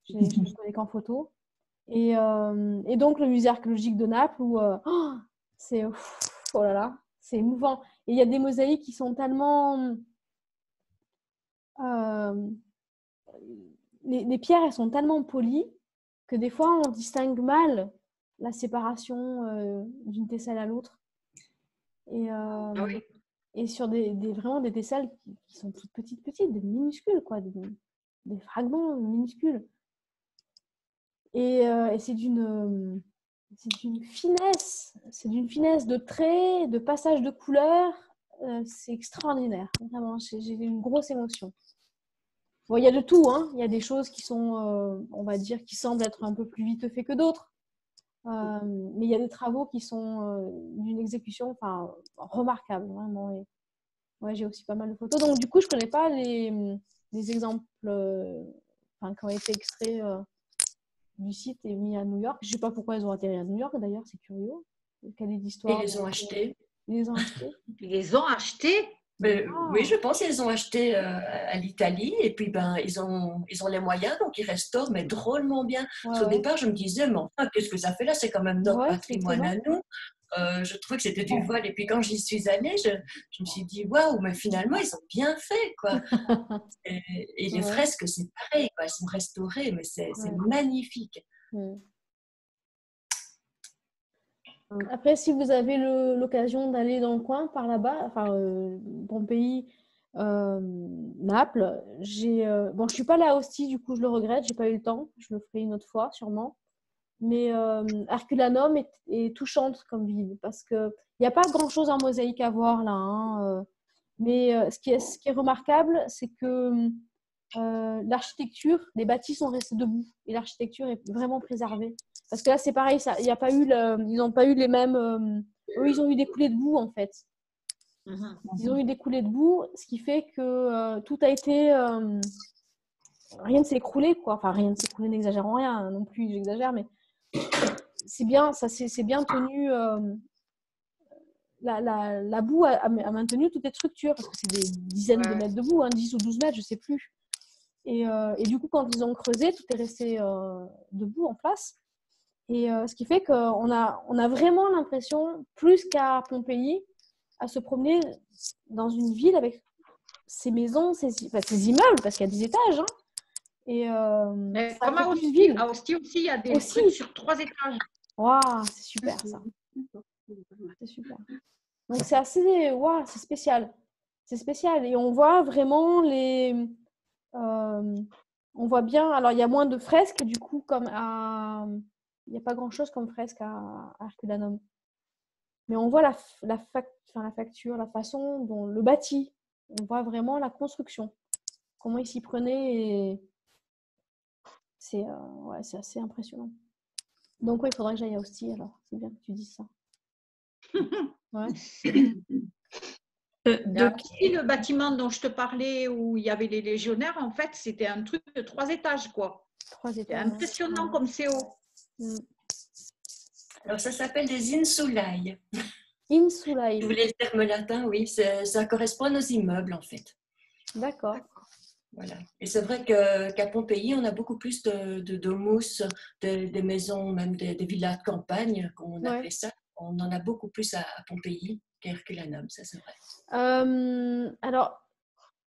Je ne les connais qu'en photo. Et donc, le musée archéologique de Naples, où c'est oh là là, c'est émouvant. Et il y a des mosaïques qui sont tellement les pierres, elles sont tellement polies que des fois, on distingue mal la séparation d'une tesselle à l'autre. Et sur vraiment des tesselles qui sont toutes petites, des minuscules, quoi, des fragments minuscules. Et c'est d'une finesse de traits, de passage de couleurs. C'est extraordinaire, vraiment. J'ai eu une grosse émotion. Bon, il y a de tout, hein. Il y a des choses qui sont, on va dire, qui semblent être un peu plus vite faites que d'autres. Mais il y a des travaux qui sont d'une exécution remarquable, vraiment. Et, j'ai aussi pas mal de photos. Donc, du coup, je ne connais pas les exemples qui ont été extraits du site et mis à New York. Je ne sais pas pourquoi ils ont atterri à New York, d'ailleurs, c'est curieux. Quelle est l'histoire? Ils les ont achetés. Ils les ont achetés. Ils les ont achetés? Oui, je pense qu'ils ont acheté à l'Italie et puis ils ont les moyens, donc ils restaurent, mais drôlement bien. Au départ, je me disais, mais enfin, qu'est-ce que ça fait là? C'est quand même notre patrimoine à nous. Je trouvais que c'était du vol. Et puis quand j'y suis allée, je me suis dit, waouh, mais finalement, ils ont bien fait, quoi. et les fresques, c'est pareil, quoi. Elles sont restaurées, mais c'est magnifique. Après, si vous avez l'occasion d'aller dans le coin, par là-bas, Pompéi, Naples, je ne suis pas là à Ostie, du coup, je le regrette, je n'ai pas eu le temps. Je le ferai une autre fois, sûrement. Mais Herculanum est touchante comme ville, parce qu'il n'y a pas grand-chose en mosaïque à voir là. Hein, mais ce qui est remarquable, c'est que l'architecture, les bâtis sont restés debout et l'architecture est vraiment préservée. Parce que là, c'est pareil, ils n'ont pas eu les mêmes... eux, ils ont eu des coulées de boue, en fait. Ils ont eu des coulées de boue, ce qui fait que tout a été... rien ne s'est écroulé, quoi. Enfin, rien ne s'est écroulé, n'exagérons rien, non plus, j'exagère, mais c'est bien, c'est bien tenu... La boue a maintenu toutes les structures, parce que c'est des dizaines de mètres de boue, 10 ou 12 mètres, je ne sais plus. Et du coup, quand ils ont creusé, tout est resté debout, en place. Et ce qui fait qu'on a vraiment l'impression, plus qu'à Pompéi, à se promener dans une ville avec ses maisons, ses immeubles, parce qu'il y a des étages. Hein. Et, mais comme à Ostie aussi, il y a des trucs sur 3 étages. Waouh, c'est super ça. C'est super. Donc c'est assez... Waouh, c'est spécial. C'est spécial. Et on voit vraiment on voit bien... Alors, il y a moins de fresques, du coup, comme à... Il n'y a pas grand-chose comme fresque à Herculanum. Mais on voit la facture, la façon dont le bâti. On voit vraiment la construction. Comment il s'y prenait. Et... c'est assez impressionnant. Donc, il faudrait que j'aille à Ostie, alors. C'est bien que tu dises ça. Ouais. Le bâtiment dont je te parlais, où il y avait les légionnaires, en fait, c'était un truc de 3 étages, quoi. 3 étages. C'est impressionnant comme c'est haut. Alors, ça s'appelle des insulae. Insulae. Vous voulez le terme latin? Oui, ça correspond à nos immeubles, en fait. D'accord. Voilà. Et c'est vrai qu'à Pompéi, on a beaucoup plus de domus, des maisons, même des villas de campagne, comme on appelait ça. On en a beaucoup plus à Pompéi qu'à Herculanum, ça c'est vrai. Alors,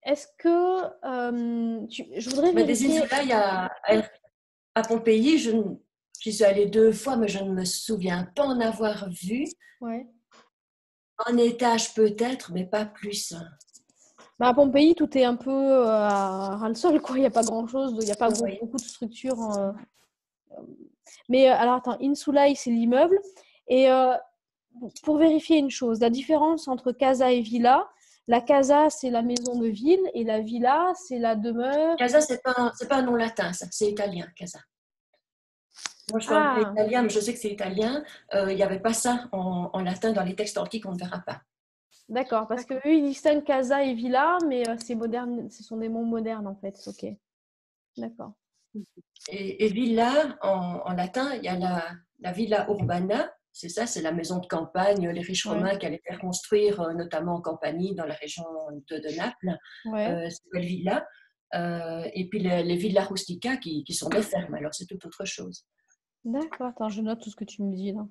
est-ce que je voudrais vérifier... Des insulae à Pompéi, j'y suis allée 2 fois, mais je ne me souviens pas en avoir vu. Ouais. En étage peut-être, mais pas plus. À Pompéi, tout est un peu à ras le sol, quoi. Il n'y a pas grand-chose, il n'y a pas beaucoup de structures. Mais alors, attends, insulae, c'est l'immeuble. Et pour vérifier une chose, la différence entre casa et villa, la casa, c'est la maison de ville, et la villa, c'est la demeure... Casa, c'est pas un nom latin, ça. C'est italien, casa. Moi, je parle italien, mais je sais que c'est italien. Il n'y avait pas ça en latin dans les textes antiques, on ne verra pas. D'accord, parce qu'eux, ils distinguent casa et villa, mais c'est moderne, ce sont des mots modernes, en fait. Ok, d'accord. Et villa, en latin, il y a la villa urbana, c'est ça, c'est la maison de campagne, les riches romains qui allaient faire construire, notamment en Campanie, dans la région de Naples. C'est la villa. Et puis les villas rustica qui sont des fermes, alors c'est tout autre chose. D'accord, attends, je note tout ce que tu me dis là.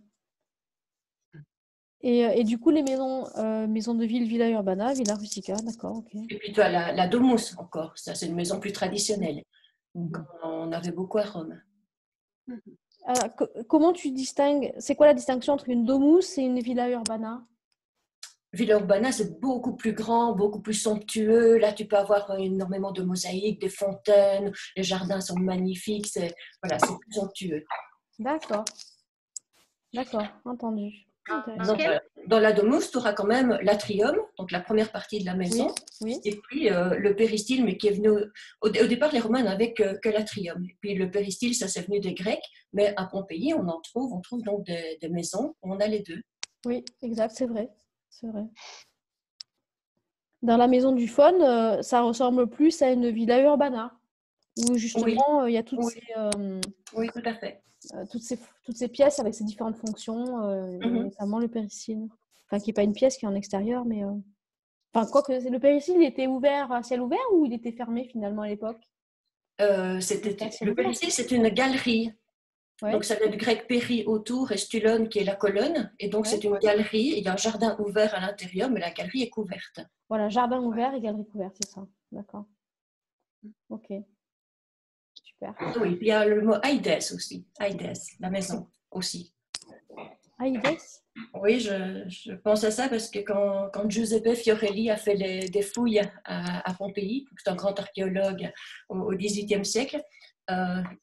Et du coup, les maisons de ville, Villa Urbana, Villa Rustica, d'accord, ok. Et puis tu as la Domus encore, ça c'est une maison plus traditionnelle. On avait beaucoup à Rome. Alors, comment tu distingues, c'est quoi la distinction entre une Domus et une Villa Urbana? Villa Urbana, c'est beaucoup plus grand, beaucoup plus somptueux. Là, tu peux avoir énormément de mosaïques, des fontaines, les jardins sont magnifiques, c'est plus somptueux. D'accord, entendu. Dans la Domus, tu auras quand même l'atrium, donc la première partie de la maison, oui. Et puis le péristyle, mais qui est venu... Au départ, les Romains n'avaient que l'atrium. Et puis le péristyle, ça c'est venu des Grecs, mais à Pompéi, on trouve donc des maisons où on a les deux. Oui, exact, c'est vrai. Dans la maison du Faune, ça ressemble plus à une Villa Urbana, où justement, il y a toutes ces... oui, tout à fait. Toutes ces pièces avec ces différentes fonctions, notamment le péristyle. Enfin, qui n'est pas une pièce, qui est en extérieur, mais... Enfin, quoi que le péristyle, il était ouvert à ciel ouvert ou il était fermé finalement à l'époque? Le péristyle, c'est une galerie. Ouais. Donc, ça vient du grec péri, autour, et stulon, qui est la colonne. Et donc, c'est une galerie. Il y a un jardin ouvert à l'intérieur, mais la galerie est couverte. Voilà, jardin ouvert et galerie couverte, c'est ça. D'accord. Ok. Super. Oui, puis il y a le mot Aides aussi. Aides, la maison aussi. Aides? Oui, je pense à ça parce que quand Giuseppe Fiorelli a fait des fouilles à Pompéi, c'est un grand archéologue au XVIIIe siècle,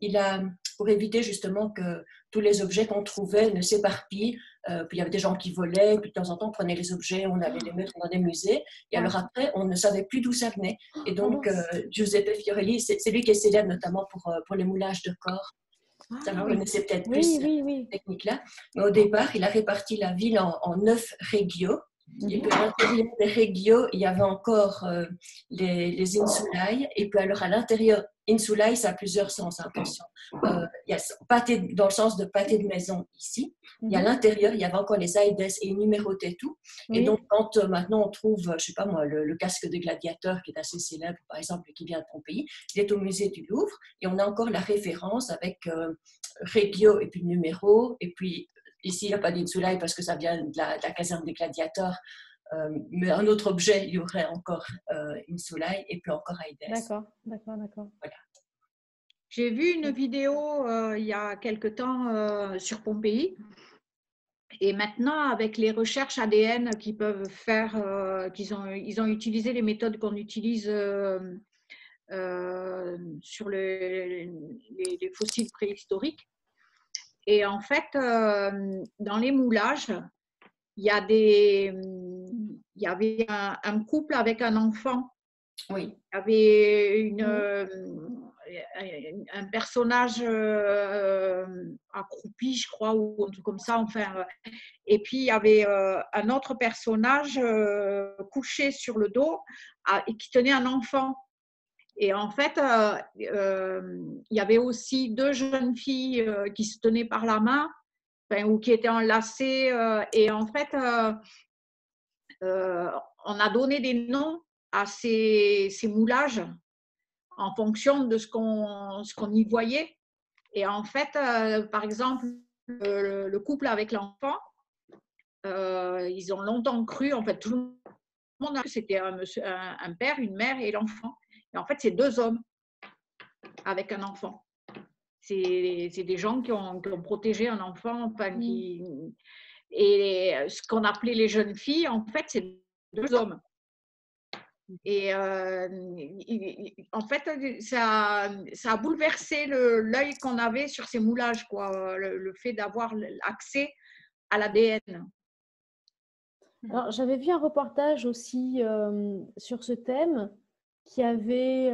il a, pour éviter justement que tous les objets qu'on trouvait ne s'éparpillent, puis il y avait des gens qui volaient, puis de temps en temps on prenait les objets, on allait les mettre dans des musées, et alors après on ne savait plus d'où ça venait. Et donc Giuseppe Fiorelli, c'est lui qui est célèbre notamment pour les moulages de corps. Ça vous connaissez peut-être plus cette technique-là. Mais au départ, il a réparti la ville en 9 régios. Et puis à l'intérieur des régios, il y avait encore les insulae. Et puis alors à l'intérieur, insulae, ça a plusieurs sens, attention. Il y a pâté, dans le sens de pâté de maison ici. Et à l'intérieur, il y avait encore les aides et ils numérotaient tout. Et donc, quand maintenant on trouve, je ne sais pas moi, le casque de gladiateur qui est assez célèbre, par exemple, qui vient de Pompéi, il est au musée du Louvre. Et on a encore la référence avec régio et puis numéro. Et puis ici, il n'y a pas d'insulae parce que ça vient de la caserne des gladiateurs. Mais un autre objet, il y aurait encore insulae et puis encore aides. D'accord. Voilà. J'ai vu une vidéo il y a quelque temps sur Pompéi. Et maintenant, avec les recherches ADN qu'ils peuvent faire, ils ont utilisé les méthodes qu'on utilise sur les fossiles préhistoriques. Et en fait, dans les moulages, il y avait un couple avec un enfant. Oui. Il y avait un personnage accroupi, je crois, ou un truc comme ça. Enfin, et puis, il y avait un autre personnage couché sur le dos et qui tenait un enfant. Et en fait, il y avait aussi 2 jeunes filles qui se tenaient par la main, ou qui étaient enlacées. Et en fait, on a donné des noms à ces moulages en fonction de ce qu'on y voyait. Et en fait, par exemple, le couple avec l'enfant, ils ont longtemps cru, en fait, tout le monde a cru que c'était un père, une mère et l'enfant. Et en fait, c'est 2 hommes avec un enfant. C'est des gens qui ont protégé un enfant. Enfin, et ce qu'on appelait les jeunes filles, en fait, c'est 2 hommes. Et en fait, ça a bouleversé l'œil qu'on avait sur ces moulages, quoi, le fait d'avoir accès à l'ADN. Alors, j'avais vu un reportage aussi sur ce thème qui avait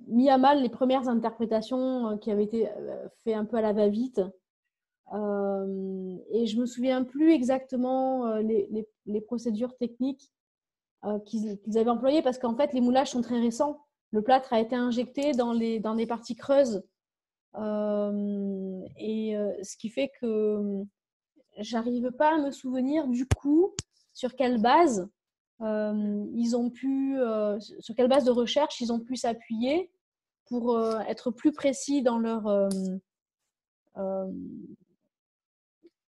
mis à mal les premières interprétations qui avaient été faites un peu à la va-vite. Et je me souviens plus exactement les procédures techniques qu'ils avaient employées parce qu'en fait les moulages sont très récents. Le plâtre a été injecté dans des parties creuses ce qui fait que j'arrive pas à me souvenir du coup sur quelle base sur quelle base de recherche ils ont pu s'appuyer pour être plus précis dans leur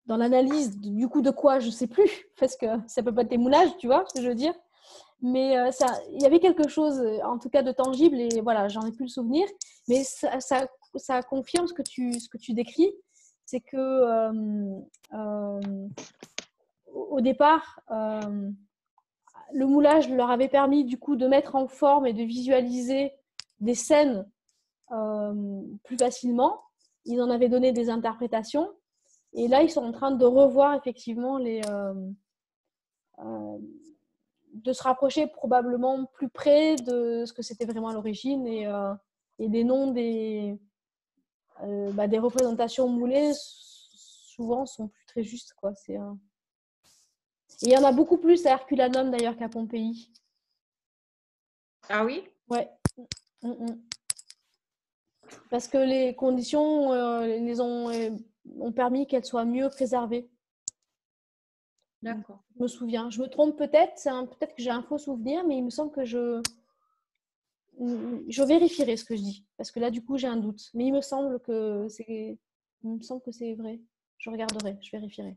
dans l'analyse du coup de quoi, je ne sais plus, parce que ça peut pas être des moulages, tu vois ce que je veux dire. Mais il y avait quelque chose, en tout cas, de tangible, et voilà, j'en ai plus le souvenir. Mais ça confirme ce que tu décris, c'est que au départ, le moulage leur avait permis du coup de mettre en forme et de visualiser des scènes plus facilement. Ils en avaient donné des interprétations. Et là, ils sont en train de revoir effectivement de se rapprocher probablement plus près de ce que c'était vraiment à l'origine et des noms des représentations moulées souvent sont plus très justes, quoi. Et il y en a beaucoup plus à Herculanum d'ailleurs qu'à Pompéi. Ah oui? Ouais. Parce que les conditions ont permis qu'elles soient mieux préservées. D'accord. Je me souviens. Je me trompe peut-être. Peut-être que j'ai un faux souvenir, mais il me semble que je vérifierai ce que je dis. Parce que là, du coup, j'ai un doute. Mais il me semble que c'est vrai. Je regarderai, je vérifierai.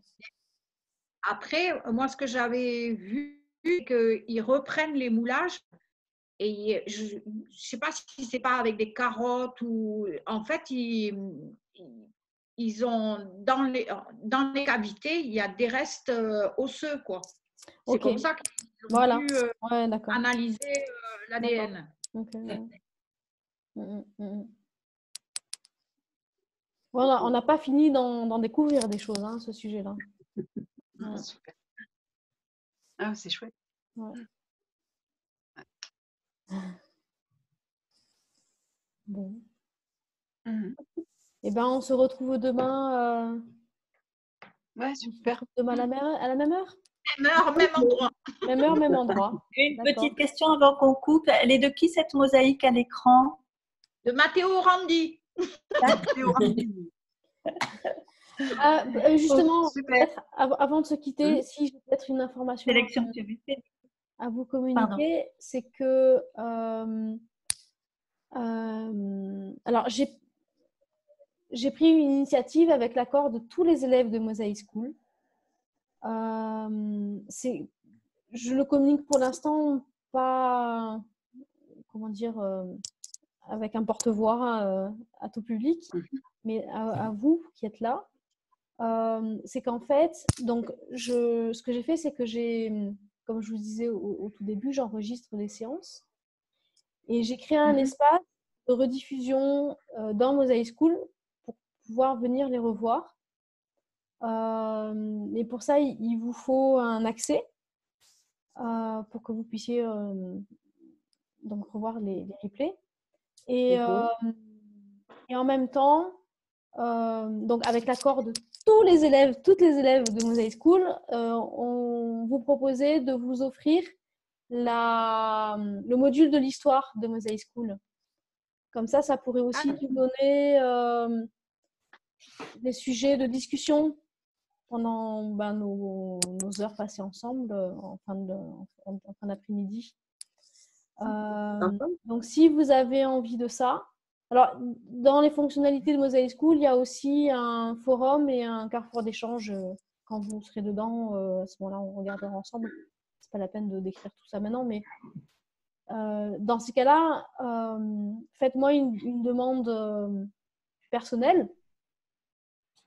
Après, moi, ce que j'avais vu, c'est qu'ils reprennent les moulages. Et je ne sais pas si c'est pas avec des carottes ou… En fait, ils ont… Dans les cavités, il y a des restes osseux, quoi. C'est comme ça qu'ils ont pu analyser l'ADN. Voilà, on n'a pas fini d'en découvrir des choses, hein, ce sujet-là. Ouais. Super. Ah, c'est chouette. Ouais. Bon. Et ben, on se retrouve demain. Ouais, super. Demain à la même heure? Même heure, même endroit. Même heure, même endroit. Une petite question avant qu'on coupe. Elle est de qui cette mosaïque à l'écran? De Matteo Randi. Matteo Randi. Justement, avant de se quitter, si j'ai peut-être une information à vous communiquer, c'est que alors j'ai pris une initiative avec l'accord de tous les élèves de Mosaic School. Je le communique pour l'instant pas, comment dire, avec un porte-voix à tout public, mais à vous qui êtes là. C'est qu'en fait, donc ce que j'ai fait, c'est que comme je vous disais au tout début, j'enregistre les séances et j'ai créé un espace de rediffusion dans Mosaic School pour pouvoir venir les revoir. Et pour ça, il vous faut un accès pour que vous puissiez donc revoir les replays. Et en même temps, donc avec l'accord de toutes les élèves de Mosaic School, on vous proposait de vous offrir le module de l'histoire de Mosaic School. Comme ça pourrait aussi nous donner des sujets de discussion pendant nos heures passées ensemble en fin d'après-midi. Donc, si vous avez envie de ça, alors dans les fonctionnalités de Mosaic School, il y a aussi un forum et un carrefour d'échange. Quand vous serez dedans, à ce moment-là, on regardera ensemble. C'est pas la peine de décrire tout ça maintenant, mais dans ces cas-là, faites-moi une demande personnelle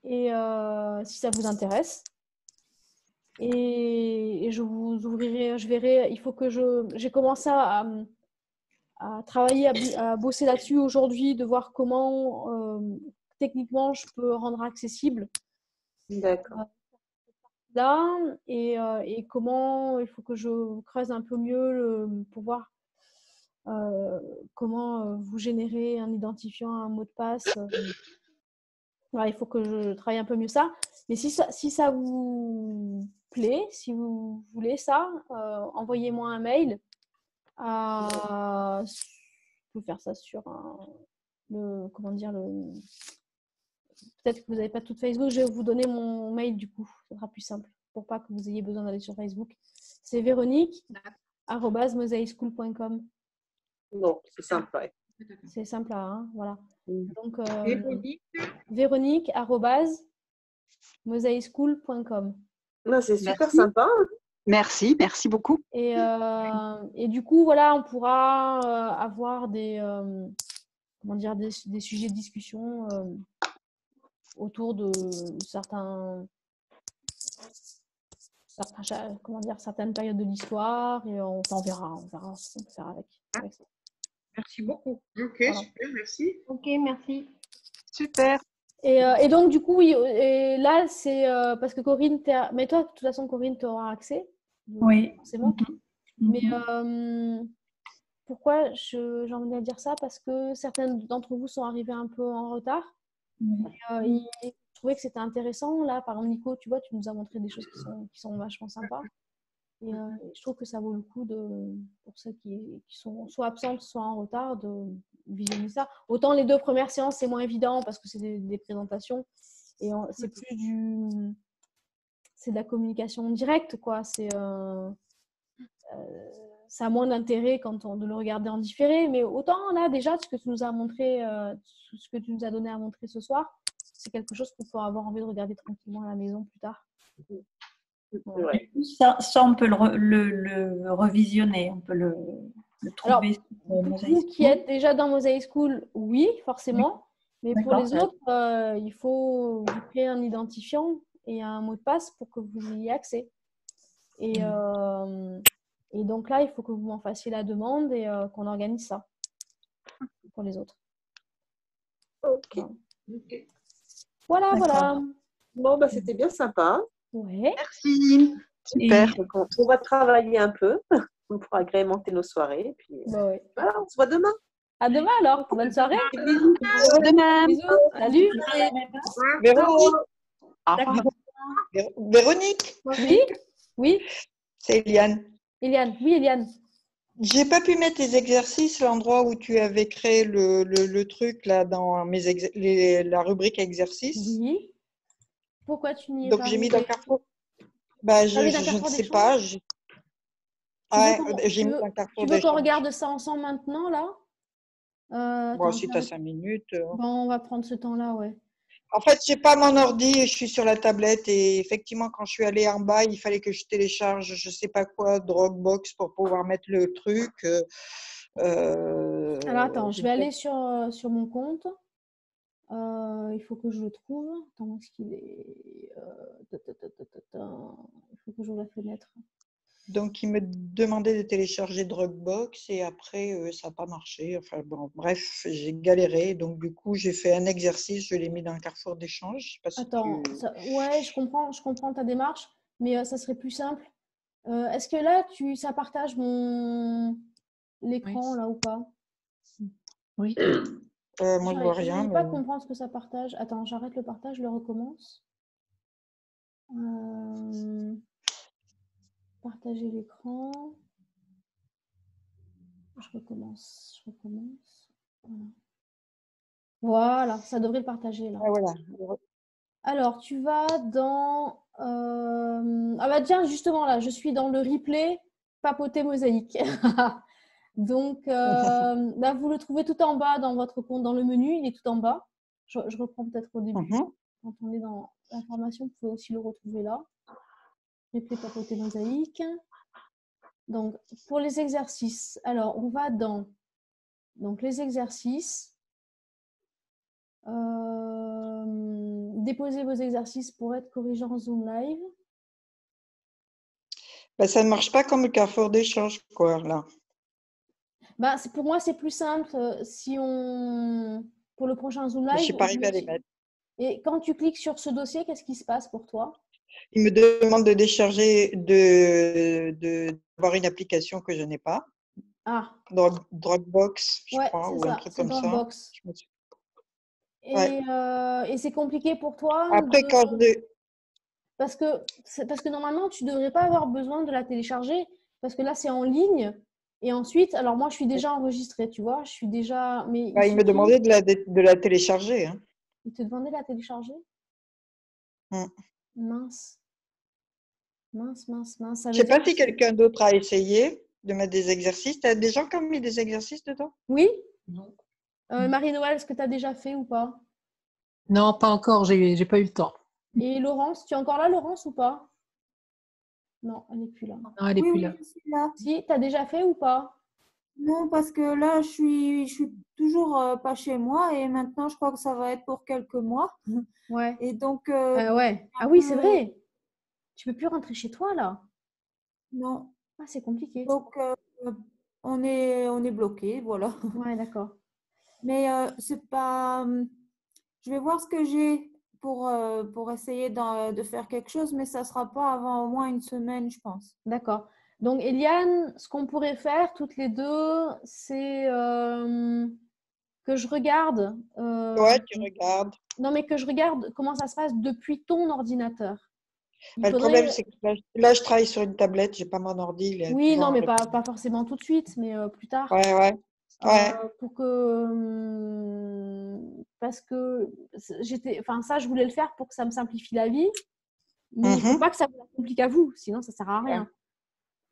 et si ça vous intéresse. Et je vous ouvrirai, je verrai, il faut que j'ai commencé à travailler, à bosser là-dessus aujourd'hui, de voir comment techniquement je peux rendre accessible là et comment il faut que je creuse un peu mieux pour voir comment vous générez un identifiant, un mot de passe. Voilà, il faut que je travaille un peu mieux ça. Mais si ça vous plaît, si vous voulez ça, envoyez-moi un mail. Je peux faire ça sur peut-être que vous n'avez pas tout Facebook. Je vais vous donner mon mail du coup. Ce sera plus simple pour pas que vous ayez besoin d'aller sur Facebook. C'est Véronique@mosaicschool.com. Non, c'est simple. Ouais. C'est simple, hein, voilà. Donc, Véronique@ mosaïschool.com. C'est super sympa. Merci beaucoup. Et du coup, voilà, on pourra avoir des sujets de discussion autour de certaines périodes de l'histoire et on verra ce qu'on peut faire avec ça. Merci beaucoup. Ok, voilà. Super, merci. Ok, merci. Super. Et donc, du coup, et là, c'est parce que Corinne, mais toi, de toute façon, Corinne, tu auras accès. Oui. Forcément. Mais pourquoi j'ai envie de dire ça? Parce que certaines d'entre vous sont arrivés un peu en retard. Je trouvais que c'était intéressant. Là, par exemple, Nico, tu vois, tu nous as montré des choses qui sont vachement sympas. Et je trouve que ça vaut le coup pour ceux qui sont soit absentes, soit en retard, de visionner ça. Autant les 2 premières séances, c'est moins évident parce que c'est des présentations et c'est plus c'est de la communication directe, quoi. Ça a moins d'intérêt de le regarder en différé, mais autant là déjà ce que tu nous as montré, ce que tu nous as donné à montrer ce soir, c'est quelque chose qu'on peut avoir envie de regarder tranquillement à la maison plus tard. Ouais. Ça, on peut le revisionner, on peut le trouver. Alors, pour vous qui êtes déjà dans Mosaic School, oui, forcément. Oui. Mais pour les autres, il faut vous créer un identifiant et un mot de passe pour que vous ayez accès. Et donc là, il faut que vous m'en fassiez la demande et qu'on organise ça pour les autres. Ok. Voilà. Bon, c'était bien sympa. Ouais. Merci. Super. On va travailler un peu. On pourra agrémenter nos soirées. Et puis, ouais. Voilà, on se voit demain. À demain alors. Bonne soirée. Bisous. Bisous. Salut. Véronique. Oui. C'est Eliane. Oui, Eliane. J'ai pas pu mettre les exercices, l'endroit où tu avais créé le truc là dans la rubrique exercices. Oui. Pourquoi tu n'y es Donc pas j'ai mis dans Carrefour. Je ne sais pas. J'ai mis dans Carrefour. Tu veux qu'on regarde ça ensemble maintenant là? Bon, si tu as 5 minutes. Bon, on va prendre ce temps-là, ouais. En fait, je n'ai pas mon ordi, je suis sur la tablette et effectivement, quand je suis allée en bas, il fallait que je télécharge, je ne sais pas quoi, Dropbox pour pouvoir mettre le truc. Alors, attends, je vais aller sur mon compte. Il faut que je le trouve. Attends, où est-ce qu'il est? Il faut que j'ouvre la fenêtre. Donc, il me demandait de télécharger Dropbox et après, ça n'a pas marché. Enfin, bon, bref, j'ai galéré. Donc, du coup, j'ai fait un exercice, je l'ai mis dans un carrefour d'échange. Attends, ouais, je comprends ta démarche, mais ça serait plus simple. Est-ce que là, ça partage l'écran là ou pas? Oui. Moi, je vois rien. Je ne pas comprendre ce que ça partage. Attends, j'arrête le partage, je le recommence. Partager l'écran. Je recommence. Voilà, ça devrait le partager là. Ah, voilà. Alors, tu vas dans... Ah bah tiens, justement là, je suis dans le replay papoter mosaïque. Donc, là, vous le trouvez tout en bas dans votre compte, dans le menu, il est tout en bas. Je reprends peut-être au début. Quand on est dans l'information, vous pouvez aussi le retrouver là. Replay papoter mosaïque. Donc, pour les exercices, alors, on va dans les exercices. Déposez vos exercices pour être corrigés en Zoom Live. Ça ne marche pas comme le carrefour d'échange, quoi, là. Pour moi, c'est plus simple pour le prochain Zoom Live. Je ne suis pas arrivée à les mettre. Et quand tu cliques sur ce dossier, qu'est-ce qui se passe pour toi? Il me demande de décharger, d'avoir une application que je n'ai pas. Ah. Dropbox, je crois, ou un truc comme Dropbox. Ça. Et c'est compliqué pour toi? Après, parce que normalement, tu ne devrais pas avoir besoin de la télécharger parce que là, c'est en ligne. Et ensuite, alors moi, je suis déjà enregistrée, tu vois. Je suis déjà... Mais il me demandait de la télécharger. Hein. Il te demandait de la télécharger? Mince. Je ne sais pas si quelqu'un d'autre a essayé de mettre des exercices. Tu as des gens qui ont mis des exercices dedans? Oui. Non. Marie-Noël, est-ce que tu as déjà fait ou pas? Non, pas encore. J'ai pas eu le temps. Et Laurence, tu es encore là, Laurence, ou pas? Non, elle n'est plus là. Non, elle n'est plus là. Je suis là. Si, tu as déjà fait ou pas? Non, parce que là, je suis toujours pas chez moi et maintenant, je crois que ça va être pour quelques mois. Ouais. Et donc, ouais. Ah oui, c'est vrai. Tu peux plus rentrer chez toi, là? Non. Ah, c'est compliqué. Donc, on est bloqué, voilà. Ouais, d'accord. Mais c'est pas. Je vais voir ce que j'ai pour essayer de faire quelque chose, mais ça sera pas avant au moins une semaine, je pense. D'accord. Donc, Eliane, ce qu'on pourrait faire toutes les deux, c'est que je regarde. Ouais, tu regardes. Non, mais que je regarde comment ça se passe depuis ton ordinateur. Le problème, c'est que là, je travaille sur une tablette, j'ai pas mon ordi. Oui, non, mais pas forcément tout de suite, mais plus tard. Ouais. Pour que parce que ça, je voulais le faire pour que ça me simplifie la vie, mais il faut pas que ça vous la complique à vous, sinon ça sert à rien.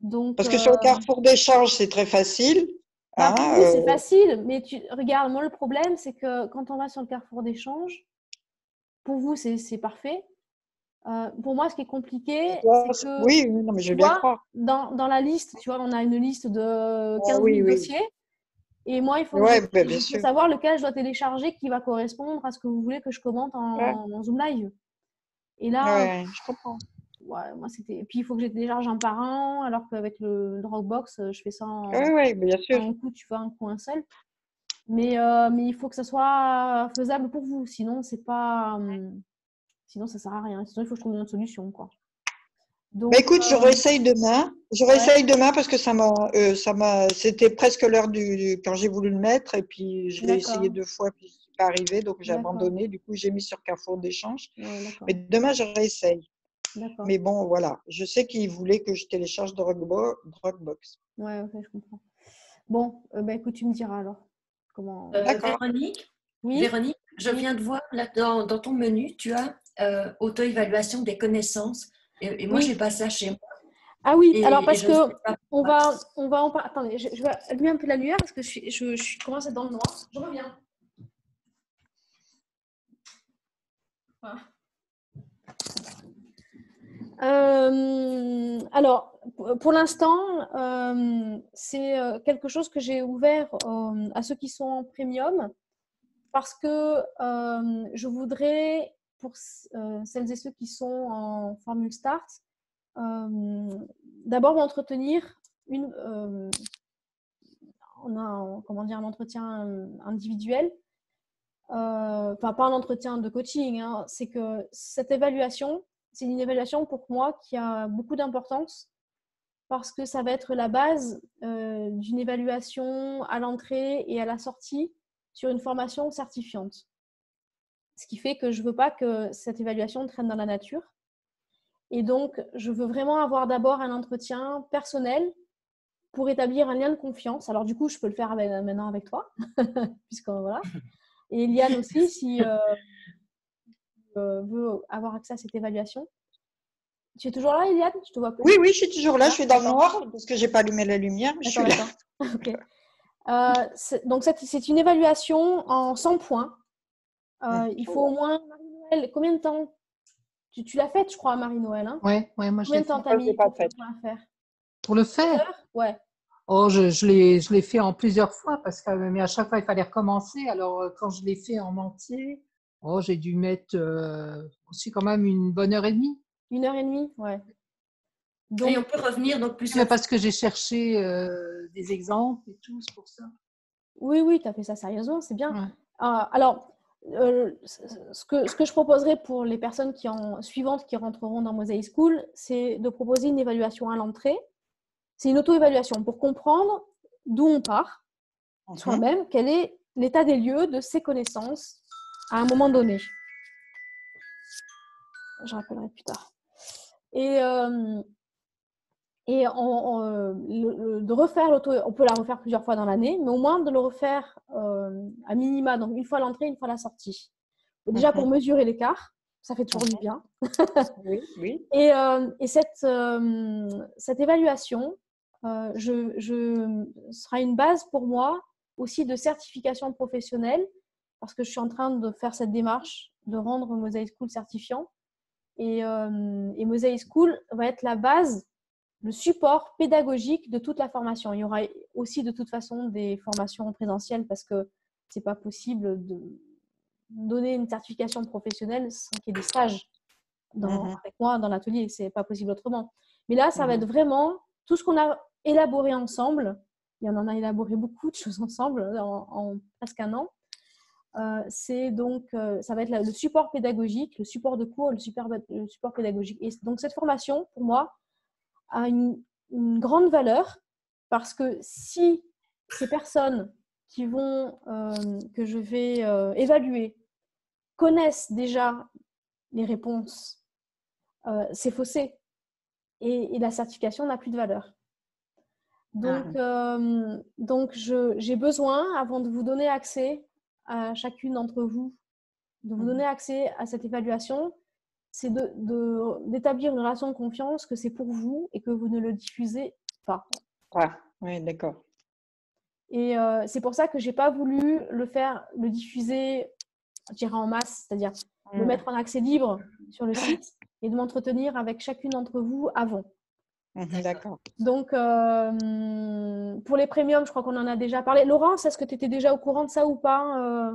Donc, parce que sur le carrefour d'échange, c'est très facile. Pour vous, c'est facile, mais regarde, moi le problème, c'est que quand on va sur le carrefour d'échange, pour vous, c'est parfait. Pour moi, ce qui est compliqué, c'est que oui, non, mais je veux bien croire. Dans la liste, tu vois, on a une liste de 15 000 dossiers. Et moi, il faut savoir lequel je dois télécharger qui va correspondre à ce que vous voulez que je commente en Zoom Live. Et là, je comprends. Ouais, moi, c'était. Puis, il faut que je télécharge un par un, alors qu'avec le Dropbox, je fais ça bien sûr. un coup, tu vois, un coup, un seul. Mais il faut que ça soit faisable pour vous. Sinon, c'est pas. Sinon, ça sert à rien. Sinon, il faut que je trouve une autre solution, quoi. Donc, écoute, je réessaye demain. Je réessaye demain parce que c'était presque l'heure quand j'ai voulu le mettre et puis je l'ai essayé 2 fois puis c'est pas arrivé donc j'ai abandonné. Du coup, j'ai mis sur Carrefour d'échange. Mais demain, je réessaye. Mais bon, voilà. Je sais qu'il voulait que je télécharge Dropbox. Ouais, ok, je comprends. Bon, écoute, tu me diras alors comment. Véronique, oui. Véronique, je viens de voir là dans ton menu, tu as auto-évaluation des connaissances. Et moi, je n'ai pas ça chez moi. Ah oui, alors parce que on va en parler. Attendez, je vais allumer un peu la lumière parce que je commence à être dans le noir. Je reviens. Voilà. Alors, pour l'instant, c'est quelque chose que j'ai ouvert à ceux qui sont en premium parce que je voudrais, pour celles et ceux qui sont en formule start, d'abord m'entretenir un entretien individuel, pas un entretien de coaching, hein, c'est que cette évaluation, c'est une évaluation pour moi qui a beaucoup d'importance parce que ça va être la base d'une évaluation à l'entrée et à la sortie sur une formation certifiante. Ce qui fait que je ne veux pas que cette évaluation traîne dans la nature. Et donc, je veux vraiment avoir d'abord un entretien personnel pour établir un lien de confiance. Alors, du coup, je peux le faire maintenant avec toi, puisque voilà. Et Eliane aussi, si veut avoir accès à cette évaluation. Tu es toujours là, Eliane? Je te vois plus. Oui, je suis toujours là. Je suis dans le noir parce que je n'ai pas allumé la lumière. Mais je suis là. Okay. Donc, c'est une évaluation en 100 points. Il faut au moins, Marie-Noël, combien de temps tu l'as faite, je crois, Marie-Noël, hein? Ouais, moi je l'ai fait. Combien de temps t'as mis pour la faire? Pour le faire? Ouais. Oh, je l'ai fait en plusieurs fois mais à chaque fois, il fallait recommencer. Alors, quand je l'ai fait en entier, j'ai dû mettre aussi quand même une bonne heure et demie. 1h30, ouais. Donc, et on peut revenir donc plusieurs. Parce que j'ai cherché des exemples et tout, c'est pour ça. Oui, tu as fait ça sérieusement, c'est bien. Ouais. Alors, ce que je proposerais pour les personnes suivantes qui rentreront dans Mosaic School, c'est de proposer une évaluation à l'entrée. C'est une auto-évaluation pour comprendre d'où on part, soi-même, quel est l'état des lieux de ses connaissances à un moment donné. Je rappellerai plus tard. Et de refaire l'auto, on peut la refaire plusieurs fois dans l'année, mais au moins de le refaire à minima, donc une fois à l'entrée, une fois à la sortie. Déjà pour mesurer l'écart, ça fait toujours du bien. Oui. Et cette évaluation sera une base pour moi aussi de certification professionnelle, parce que je suis en train de faire cette démarche de rendre Mosaic School certifiant. Et Mosaic School va être la base, le support pédagogique de toute la formation. Il y aura aussi de toute façon des formations en présentiel parce que ce n'est pas possible de donner une certification professionnelle sans qu'il y ait des stages avec moi dans l'atelier. Ce n'est pas possible autrement. Mais là, ça va être vraiment tout ce qu'on a élaboré ensemble. Et on en a élaboré beaucoup de choses ensemble en presque un an. Ça va être le support pédagogique, le support de cours, le support pédagogique. Et donc, cette formation, pour moi, a une grande valeur parce que si ces personnes que je vais évaluer connaissent déjà les réponses, c'est faussé et la certification n'a plus de valeur. Donc j'ai besoin, avant de vous donner accès à chacune d'entre vous, de vous donner accès à cette évaluation, c'est d'établir une relation de confiance que c'est pour vous et que vous ne le diffusez pas. Oui, d'accord. Et c'est pour ça que je n'ai pas voulu le diffuser, je dirais en masse, c'est-à-dire le mettre en accès libre sur le site et de m'entretenir avec chacune d'entre vous avant. D'accord. Donc, pour les premiums, je crois qu'on en a déjà parlé. Laurence, est-ce que tu étais déjà au courant de ça ou pas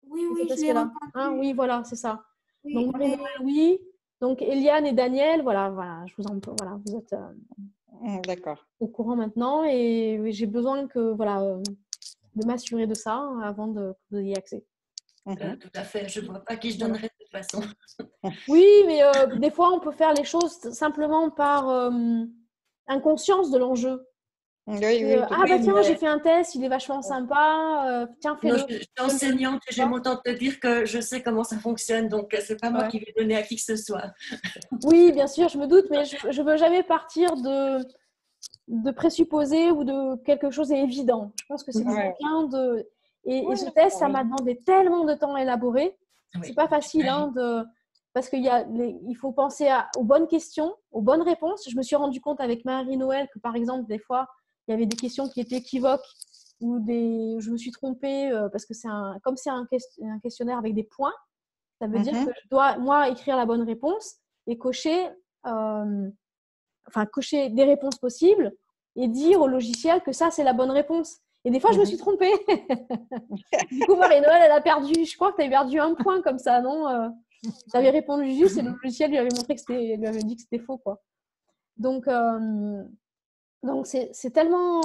Oui, je l'ai entendu. Oui, voilà, c'est ça. Oui, donc, Marie-Noël, oui. Donc, Eliane et Daniel, voilà, vous êtes d'accord. au courant maintenant et j'ai besoin de m'assurer de ça avant que vous ayez accès. Tout à fait, je ne vois pas qui je donnerais de toute façon. Oui, mais des fois, on peut faire les choses simplement par inconscience de l'enjeu. Tiens, j'ai fait un test, il est vachement sympa, tiens, fais-le. Je suis enseignante et j'ai mon temps de te dire que je sais comment ça fonctionne, donc ce n'est pas moi qui vais donner à qui que ce soit. Oui, bien sûr, je me doute, mais je ne veux jamais partir de présupposer ou de quelque chose d'évident. Je pense que c'est bien de... Et ce test, ça m'a demandé tellement de temps à élaborer. C'est pas facile, parce qu'il faut penser aux bonnes questions, aux bonnes réponses. Je me suis rendu compte avec Marie-Noël que, par exemple, des fois, il y avait des questions qui étaient équivoques ou je me suis trompée parce que comme c'est un questionnaire avec des points, ça veut dire que je dois, moi, écrire la bonne réponse et cocher des réponses possibles et dire au logiciel que ça, c'est la bonne réponse. Et des fois, je me suis trompée. Du coup, Marie-Noël, elle a perdu, je crois que tu avais perdu un point comme ça, non tu avais répondu juste et le logiciel lui avait montré lui avait dit que c'était faux, quoi. Donc c'est tellement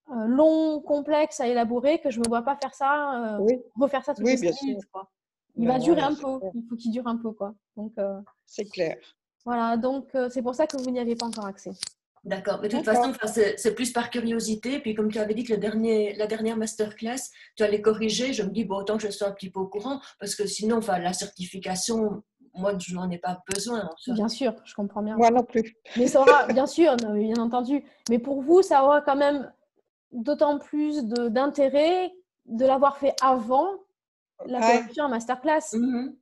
long, complexe à élaborer que je ne me vois pas faire ça, refaire ça toutes les minutes, quoi. Il va durer un peu, il faut qu'il dure un peu, quoi. Donc, c'est clair. Voilà, donc c'est pour ça que vous n'y avez pas encore accès. D'accord, mais de toute façon, c'est plus par curiosité. Puis comme tu avais dit que la dernière masterclass, tu allais corriger, je me dis, bon, autant que je sois un petit peu au courant, parce que sinon, la certification, moi, je n'en ai pas besoin. Bien sûr, je comprends bien. Moi non plus. Mais ça aura, bien sûr, bien entendu, mais pour vous, ça aura quand même d'autant plus d'intérêt de l'avoir fait avant la correction en masterclass.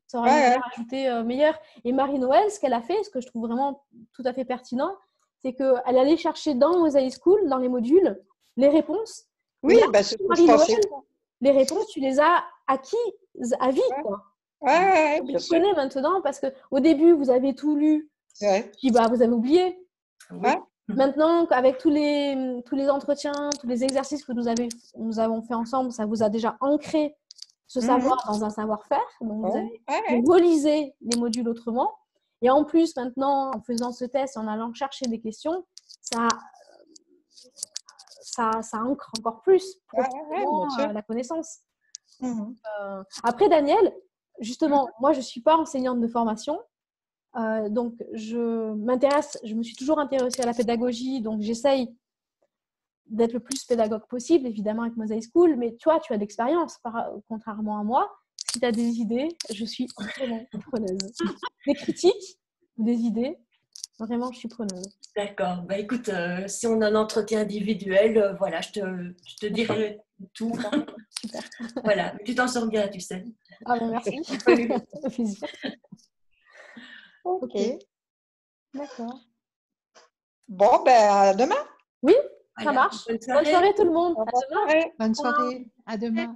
Ça aura une valeur ajoutée meilleure. Et Marie-Noël, ce qu'elle a fait, ce que je trouve vraiment tout à fait pertinent, c'est qu'elle allait chercher dans Mosaic School, dans les modules, les réponses. Oui, c'est Marie-Noël, les réponses, tu les as acquises à vie, quoi. Tu les connais maintenant parce qu'au début, vous avez tout lu, puis vous avez oublié. Maintenant, avec tous les entretiens, tous les exercices que nous avons fait ensemble, ça vous a déjà ancré ce savoir dans un savoir-faire. Donc, vous relisez les modules autrement. Et en plus, maintenant, en faisant ce test, en allant chercher des questions, ça ancre encore plus la connaissance. Après, Daniel, justement, moi, je ne suis pas enseignante de formation. Donc, je me suis toujours intéressée à la pédagogie. Donc, j'essaye d'être le plus pédagogue possible, évidemment, avec Mosaic School. Mais toi, tu as de l'expérience, contrairement à moi. Si tu as des idées, je suis vraiment preneuse. Des critiques, des idées, vraiment, je suis preneuse. D'accord. Écoute, si on a un entretien individuel, voilà, je te dirai tout. Super. Voilà, mais tu t'en sors bien, tu sais. Ah bon, merci. Ok. D'accord. Bon, à demain. Oui, ça marche. Bonne soirée tout le monde. Bonne soirée. À demain.